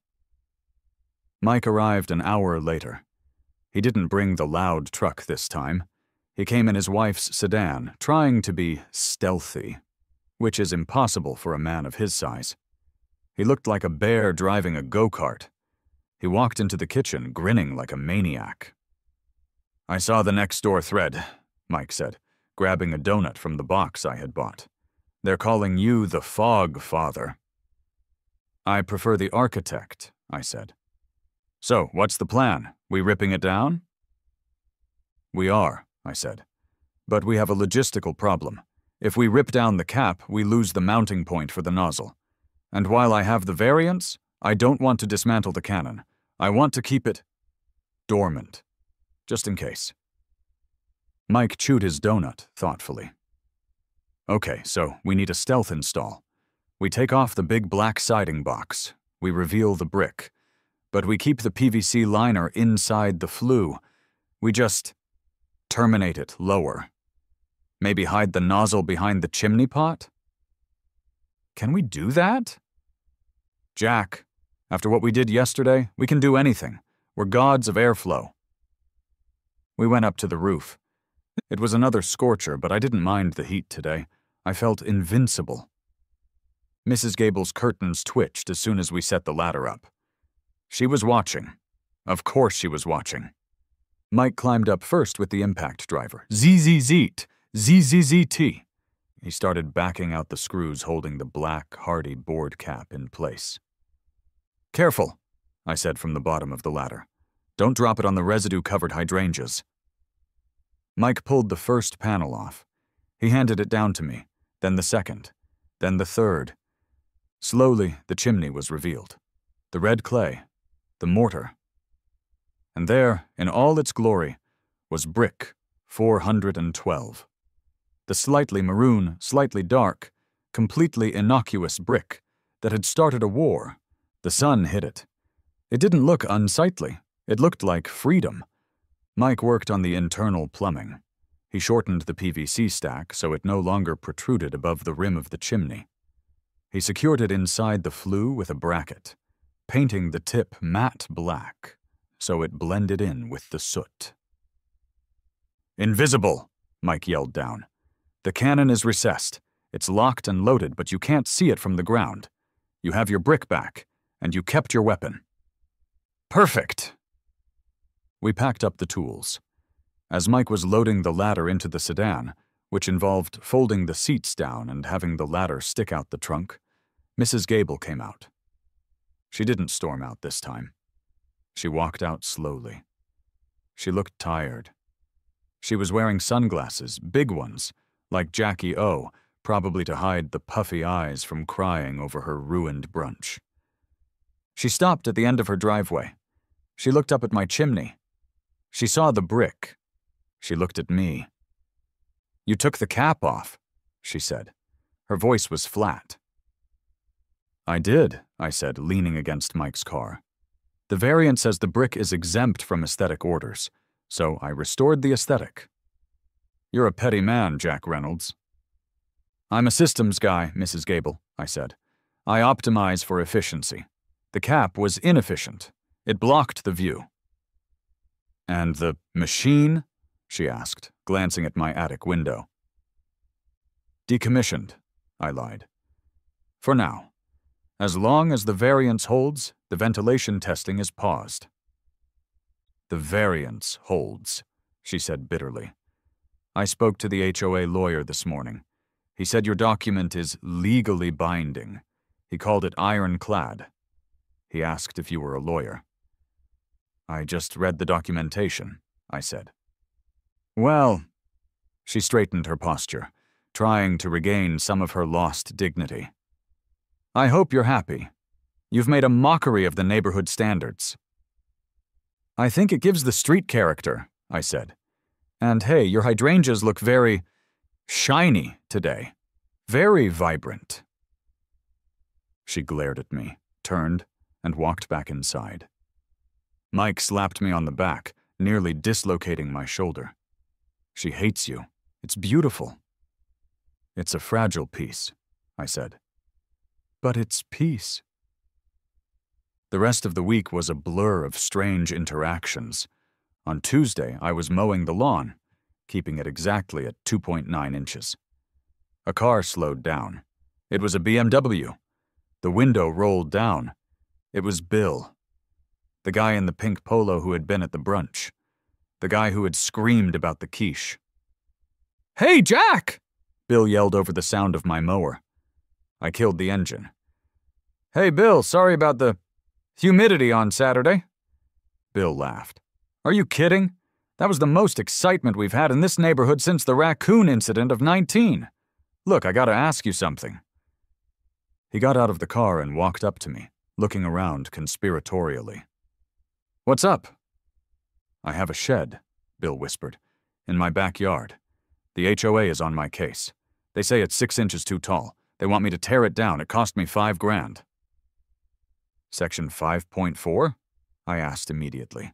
Mike arrived an hour later. He didn't bring the loud truck this time. He came in his wife's sedan, trying to be stealthy, which is impossible for a man of his size. He looked like a bear driving a go-kart. He walked into the kitchen, grinning like a maniac. "I saw the next-door thread," Mike said, grabbing a donut from the box I had bought. "They're calling you the Fog Father." "I prefer the architect," I said. "So, what's the plan? We ripping it down?" "We are," I said. "But we have a logistical problem. If we rip down the cap, we lose the mounting point for the nozzle. And while I have the variance, I don't want to dismantle the cannon. I want to keep it dormant, just in case." Mike chewed his donut thoughtfully. "Okay, so we need a stealth install. We take off the big black siding box. We reveal the brick. But we keep the PVC liner inside the flue. We just terminate it lower. Maybe hide the nozzle behind the chimney pot?" "Can we do that?" "Jack, after what we did yesterday, we can do anything. We're gods of airflow." We went up to the roof. It was another scorcher, but I didn't mind the heat today. I felt invincible. Mrs. Gable's curtains twitched as soon as we set the ladder up. She was watching. Of course she was watching. Mike climbed up first with the impact driver. ZZZT, ZZZT. He started backing out the screws holding the black, hardy board cap in place. "Careful," I said from the bottom of the ladder. "Don't drop it on the residue-covered hydrangeas." Mike pulled the first panel off. He handed it down to me, then the second, then the third. Slowly, the chimney was revealed. The red clay, the mortar. And there, in all its glory, was brick 412. The slightly maroon, slightly dark, completely innocuous brick that had started a war. The sun hit it. It didn't look unsightly. It looked like freedom. Mike worked on the internal plumbing. He shortened the PVC stack so it no longer protruded above the rim of the chimney. He secured it inside the flue with a bracket, painting the tip matte black so it blended in with the soot. "Invisible!" Mike yelled down. "The cannon is recessed. It's locked and loaded, but you can't see it from the ground. You have your brick back, and you kept your weapon." "Perfect!" We packed up the tools. As Mike was loading the ladder into the sedan, which involved folding the seats down and having the ladder stick out the trunk, Mrs. Gable came out. She didn't storm out this time. She walked out slowly. She looked tired. She was wearing sunglasses, big ones, like Jackie O, probably to hide the puffy eyes from crying over her ruined brunch. She stopped at the end of her driveway. She looked up at my chimney. She saw the brick. She looked at me. "You took the cap off," she said. Her voice was flat. "I did," I said, leaning against Mike's car. "The variant says the brick is exempt from aesthetic orders, so I restored the aesthetic." "You're a petty man, Jack Reynolds." "I'm a systems guy, Mrs. Gable," I said. "I optimize for efficiency. The cap was inefficient. It blocked the view." "And the machine?" she asked, glancing at my attic window. "Decommissioned," I lied. "For now. As long as the variance holds, the ventilation testing is paused." "The variance holds," she said bitterly. "I spoke to the HOA lawyer this morning. He said your document is legally binding. He called it ironclad. He asked if you were a lawyer." "I just read the documentation," I said. "Well," she straightened her posture, trying to regain some of her lost dignity. "I hope you're happy. You've made a mockery of the neighborhood standards." "I think it gives the street character," I said. "And hey, your hydrangeas look very shiny today. Very vibrant." She glared at me, turned, and walked back inside. Mike slapped me on the back, nearly dislocating my shoulder. "She hates you. It's beautiful." "It's a fragile peace," I said. "But it's peace." The rest of the week was a blur of strange interactions. On Tuesday, I was mowing the lawn, keeping it exactly at 2.9 inches. A car slowed down. It was a BMW. The window rolled down. It was Bill. The guy in the pink polo who had been at the brunch. The guy who had screamed about the quiche. "Hey, Jack!" Bill yelled over the sound of my mower. I killed the engine. "Hey, Bill, sorry about the humidity on Saturday." Bill laughed. "Are you kidding? That was the most excitement we've had in this neighborhood since the raccoon incident of 19. Look, I gotta ask you something." He got out of the car and walked up to me, looking around conspiratorially. "What's up?" "I have a shed," Bill whispered, "in my backyard. The HOA is on my case. They say it's 6 inches too tall. They want me to tear it down. It cost me $5,000. "Section 5.4? I asked immediately.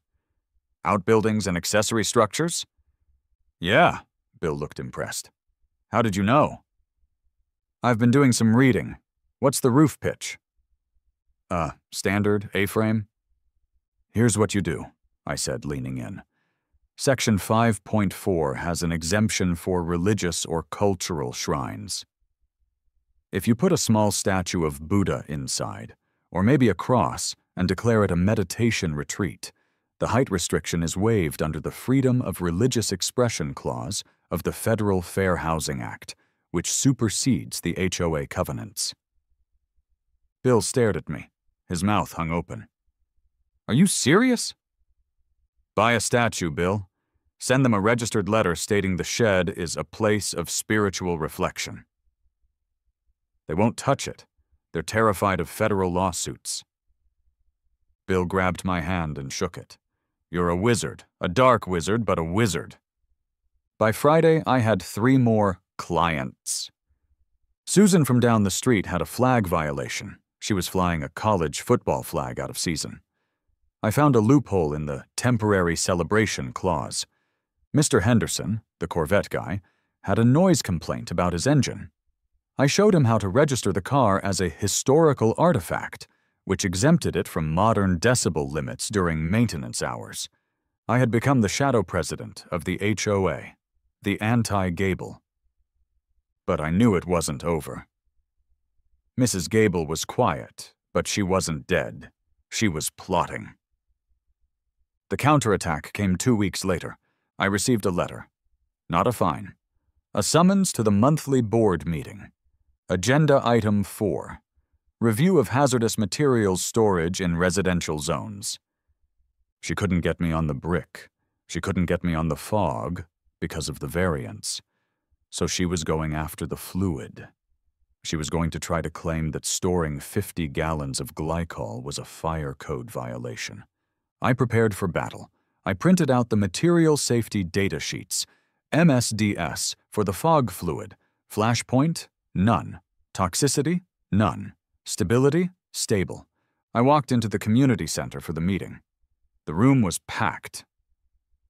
"Outbuildings and accessory structures?" "Yeah," Bill looked impressed. "How did you know?" "I've been doing some reading. What's the roof pitch?" Standard A-frame?" "Here's what you do," I said, leaning in. "Section 5.4 has an exemption for religious or cultural shrines. If you put a small statue of Buddha inside, or maybe a cross, and declare it a meditation retreat, the height restriction is waived under the Freedom of Religious Expression Clause of the Federal Fair Housing Act, which supersedes the HOA covenants." Bill stared at me. His mouth hung open. "Are you serious?" "Buy a statue, Bill. Send them a registered letter stating the shed is a place of spiritual reflection." "They won't touch it. They're terrified of federal lawsuits." Bill grabbed my hand and shook it. "You're a wizard, a dark wizard, but a wizard." By Friday, I had 3 more clients. Susan from down the street had a flag violation. She was flying a college football flag out of season. I found a loophole in the temporary celebration clause. Mr. Henderson, the Corvette guy, had a noise complaint about his engine. I showed him how to register the car as a historical artifact, which exempted it from modern decibel limits during maintenance hours. I had become the shadow president of the HOA, the anti-Gable. But I knew it wasn't over. Mrs. Gable was quiet, but she wasn't dead. She was plotting. The counterattack came 2 weeks later. I received a letter. Not a fine. A summons to the monthly board meeting. Agenda Item 4. Review of hazardous materials storage in residential zones. She couldn't get me on the brick. She couldn't get me on the fog because of the variance. So she was going after the fluid. She was going to try to claim that storing 50 gallons of glycol was a fire code violation. I prepared for battle. I printed out the material safety data sheets. MSDS for the fog fluid. Flashpoint? None. Toxicity? None. Stability? Stable. I walked into the community center for the meeting. The room was packed.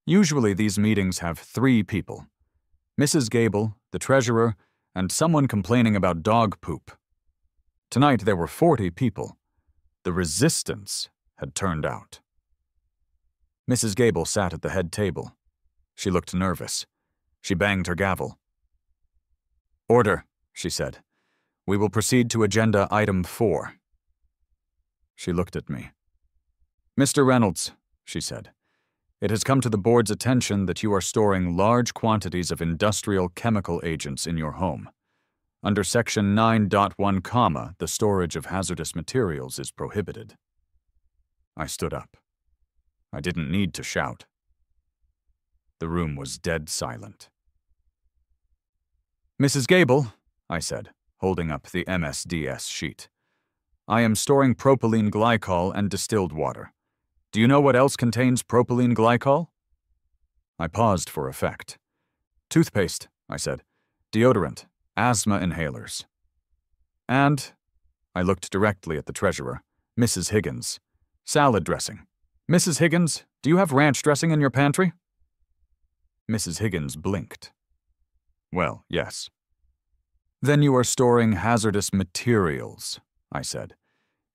Usually these meetings have 3 people. Mrs. Gable, the treasurer, and someone complaining about dog poop. Tonight there were 40 people. The resistance had turned out. Mrs. Gable sat at the head table. She looked nervous. She banged her gavel. "Order," she said. "We will proceed to Agenda Item 4. She looked at me. "Mr. Reynolds," she said, "it has come to the board's attention that you are storing large quantities of industrial chemical agents in your home. Under Section 9.1, the storage of hazardous materials is prohibited." I stood up. I didn't need to shout. The room was dead silent. "Mrs. Gable," I said, holding up the MSDS sheet, I am storing propylene glycol and distilled water. Do you know what else contains propylene glycol? I paused for effect. Toothpaste, I said. Deodorant. Asthma inhalers. And, I looked directly at the treasurer, Mrs. Higgins. Salad dressing. Mrs. Higgins, do you have ranch dressing in your pantry? Mrs. Higgins blinked. Well, yes. Then you are storing hazardous materials, I said.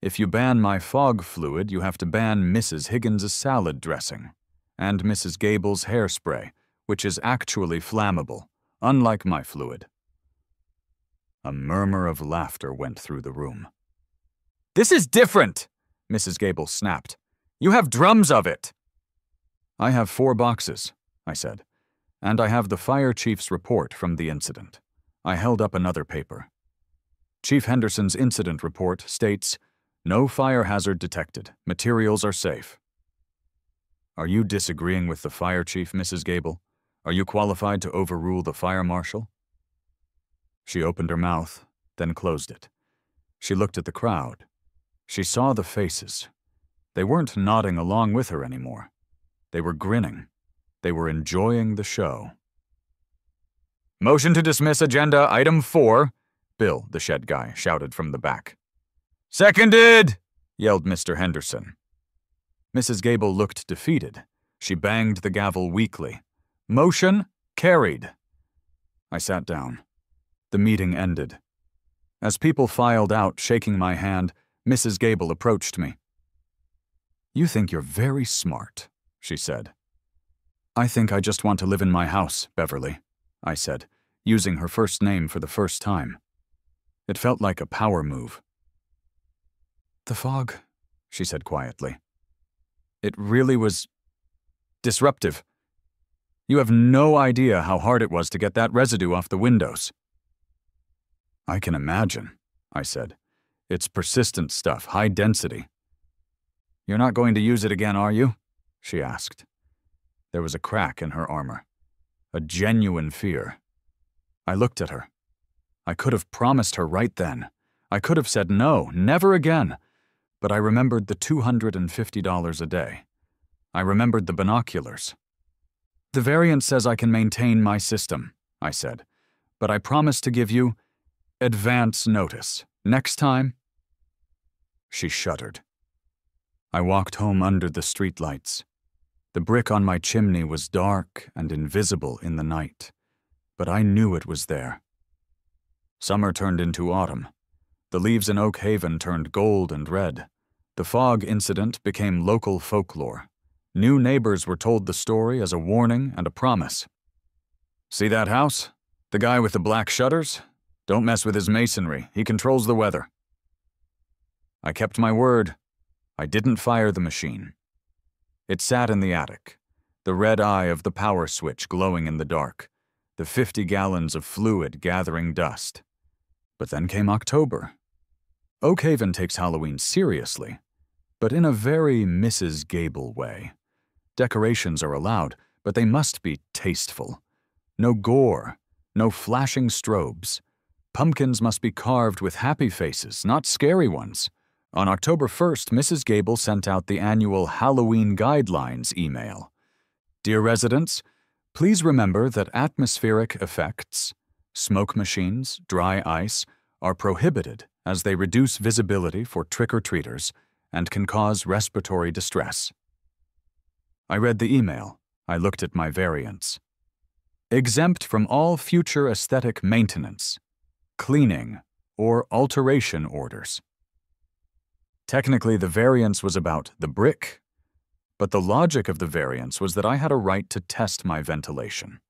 If you ban my fog fluid, you have to ban Mrs. Higgins' salad dressing, and Mrs. Gable's hairspray, which is actually flammable, unlike my fluid. A murmur of laughter went through the room. This is different, Mrs. Gable snapped. You have drums of it. I have 4 boxes, I said, and I have the fire chief's report from the incident. I held up another paper. Chief Henderson's incident report states, no fire hazard detected. Materials are safe. Are you disagreeing with the fire chief, Mrs. Gable? Are you qualified to overrule the fire marshal? She opened her mouth, then closed it. She looked at the crowd. She saw the faces. They weren't nodding along with her anymore. They were grinning. They were enjoying the show. Motion to dismiss agenda item 4, Bill, the shed guy, shouted from the back. Seconded, yelled Mr. Henderson. Mrs. Gable looked defeated. She banged the gavel weakly. Motion carried. I sat down. The meeting ended. As people filed out, shaking my hand, Mrs. Gable approached me. You think you're very smart, she said. I think I just want to live in my house, Beverly, I said, using her first name for the first time. It felt like a power move. The fog, she said quietly. It really was disruptive. You have no idea how hard it was to get that residue off the windows. I can imagine, I said. It's persistent stuff, high density. You're not going to use it again, are you? She asked. There was a crack in her armor. A genuine fear. I looked at her. I could have promised her right then. I could have said no, never again. But I remembered the $250 a day. I remembered the binoculars. The variant says I can maintain my system, I said, but I promise to give you advance notice. Next time? She shuddered. I walked home under the streetlights. The brick on my chimney was dark and invisible in the night, but I knew it was there. Summer turned into autumn. The leaves in Oak Haven turned gold and red. The fog incident became local folklore. New neighbors were told the story as a warning and a promise. See that house? The guy with the black shutters? Don't mess with his masonry. He controls the weather. I kept my word. I didn't fire the machine. It sat in the attic, the red eye of the power switch glowing in the dark, the 50 gallons of fluid gathering dust. But then came October. Oak Haven takes Halloween seriously, but in a very Mrs. Gable way. Decorations are allowed, but they must be tasteful. No gore, no flashing strobes. Pumpkins must be carved with happy faces, not scary ones. On October 1st, Mrs. Gable sent out the annual Halloween Guidelines email. Dear residents, please remember that atmospheric effects, smoke machines, dry ice, are prohibited as they reduce visibility for trick-or-treaters and can cause respiratory distress. I read the email. I looked at my variants. Exempt from all future aesthetic maintenance, cleaning, or alteration orders. Technically, the variance was about the brick, but the logic of the variance was that I had a right to test my ventilation.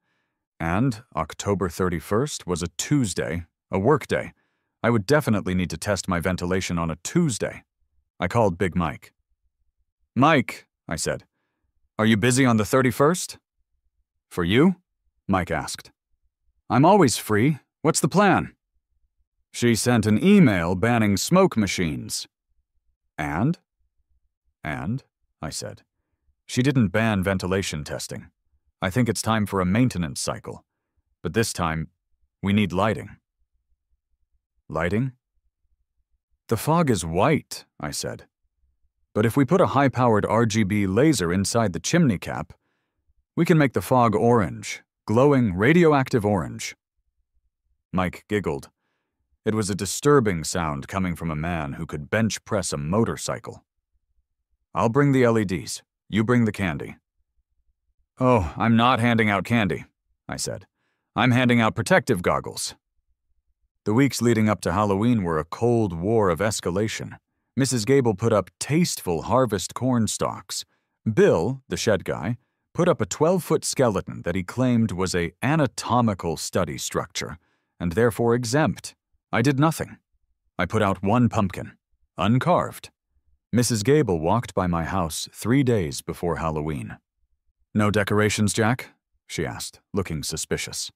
And October 31st was a Tuesday, a work day. I would definitely need to test my ventilation on a Tuesday. I called Big Mike. Mike, I said, are you busy on the 31st? For you? Mike asked. I'm always free. What's the plan? She sent an email banning smoke machines. And, I said, she didn't ban ventilation testing. I think it's time for a maintenance cycle. But this time, we need lighting. Lighting? The fog is white, I said. But if we put a high-powered RGB laser inside the chimney cap, we can make the fog orange, glowing radioactive orange. Mike giggled. It was a disturbing sound coming from a man who could bench press a motorcycle. I'll bring the LEDs. You bring the candy. Oh, I'm not handing out candy, I said. I'm handing out protective goggles. The weeks leading up to Halloween were a cold war of escalation. Mrs. Gable put up tasteful harvest corn stalks. Bill, the shed guy, put up a 12-foot skeleton that he claimed was an anatomical study structure, and therefore exempt. I did nothing. I put out one pumpkin, uncarved. Mrs. Gable walked by my house 3 days before Halloween. No decorations, Jack? She asked, looking suspicious.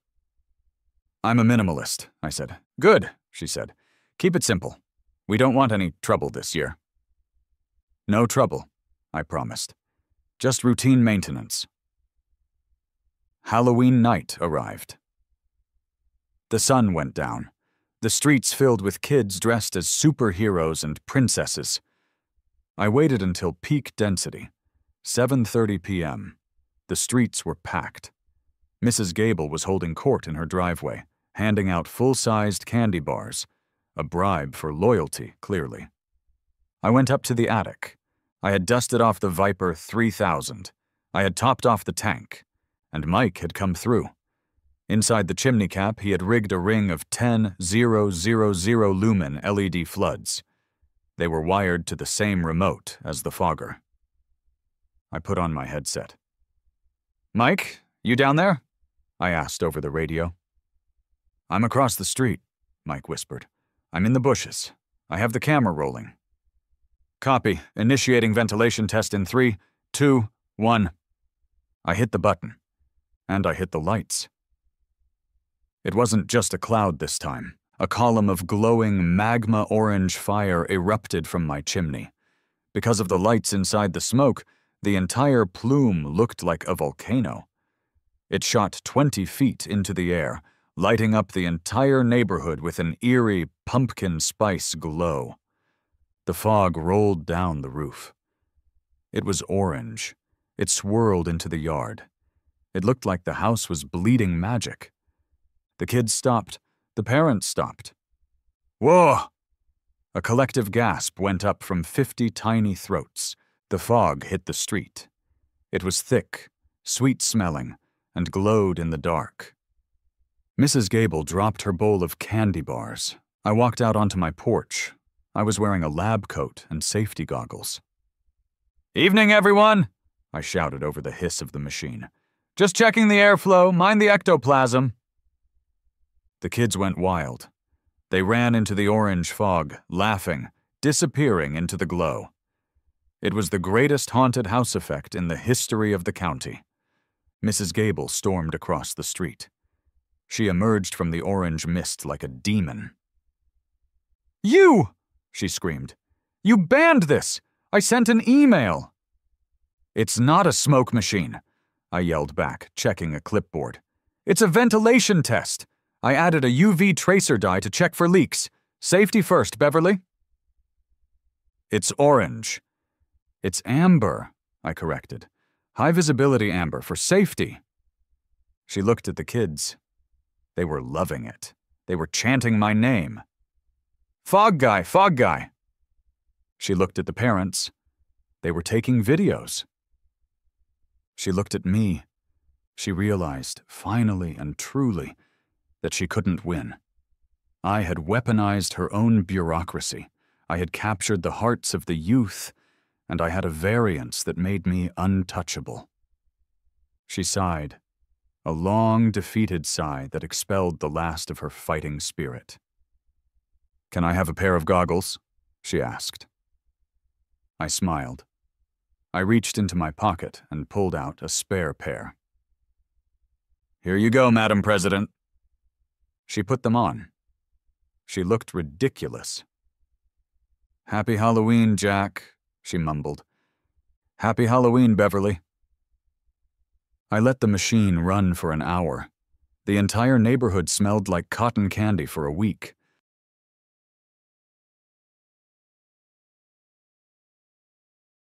I'm a minimalist, I said. Good, she said. Keep it simple. We don't want any trouble this year. No trouble, I promised. Just routine maintenance. Halloween night arrived. The sun went down. The streets filled with kids dressed as superheroes and princesses. I waited until peak density, 7:30 p.m. The streets were packed. Mrs. Gable was holding court in her driveway, handing out full-sized candy bars, a bribe for loyalty, clearly. I went up to the attic. I had dusted off the Viper 3000. I had topped off the tank, and Mike had come through. Inside the chimney cap, he had rigged a ring of 10 000 lumen LED floods. They were wired to the same remote as the fogger. I put on my headset. Mike, you down there? I asked over the radio. I'm across the street, Mike whispered. I'm in the bushes. I have the camera rolling. Copy. Initiating ventilation test in 3, 2, 1. I hit the button. And I hit the lights. It wasn't just a cloud this time. A column of glowing magma-orange fire erupted from my chimney. Because of the lights inside the smoke, the entire plume looked like a volcano. It shot 20 feet into the air, lighting up the entire neighborhood with an eerie pumpkin spice glow. The fog rolled down the roof. It was orange. It swirled into the yard. It looked like the house was bleeding magic. The kids stopped. The parents stopped. Whoa! A collective gasp went up from 50 tiny throats. The fog hit the street. It was thick, sweet-smelling, and glowed in the dark. Mrs. Gable dropped her bowl of candy bars. I walked out onto my porch. I was wearing a lab coat and safety goggles. Evening, everyone! I shouted over the hiss of the machine. Just checking the airflow, mind the ectoplasm. The kids went wild. They ran into the orange fog, laughing, disappearing into the glow. It was the greatest haunted house effect in the history of the county. Mrs. Gable stormed across the street. She emerged from the orange mist like a demon. You! She screamed. You banned this! I sent an email! It's not a smoke machine, I yelled back, checking a clipboard. It's a ventilation test. I added a UV tracer dye to check for leaks. Safety first, Beverly. It's orange. It's amber, I corrected. High-visibility amber for safety. She looked at the kids. They were loving it. They were chanting my name. Fog guy, fog guy. She looked at the parents. They were taking videos. She looked at me. She realized, finally and truly, that she couldn't win. I had weaponized her own bureaucracy. I had captured the hearts of the youth, and I had a variance that made me untouchable. She sighed, a long, defeated sigh that expelled the last of her fighting spirit. Can I have a pair of goggles? She asked. I smiled. I reached into my pocket and pulled out a spare pair. Here you go, Madam President. She put them on. She looked ridiculous. Happy Halloween, Jack, she mumbled. Happy Halloween, Beverly. I let the machine run for an hour. The entire neighborhood smelled like cotton candy for a week.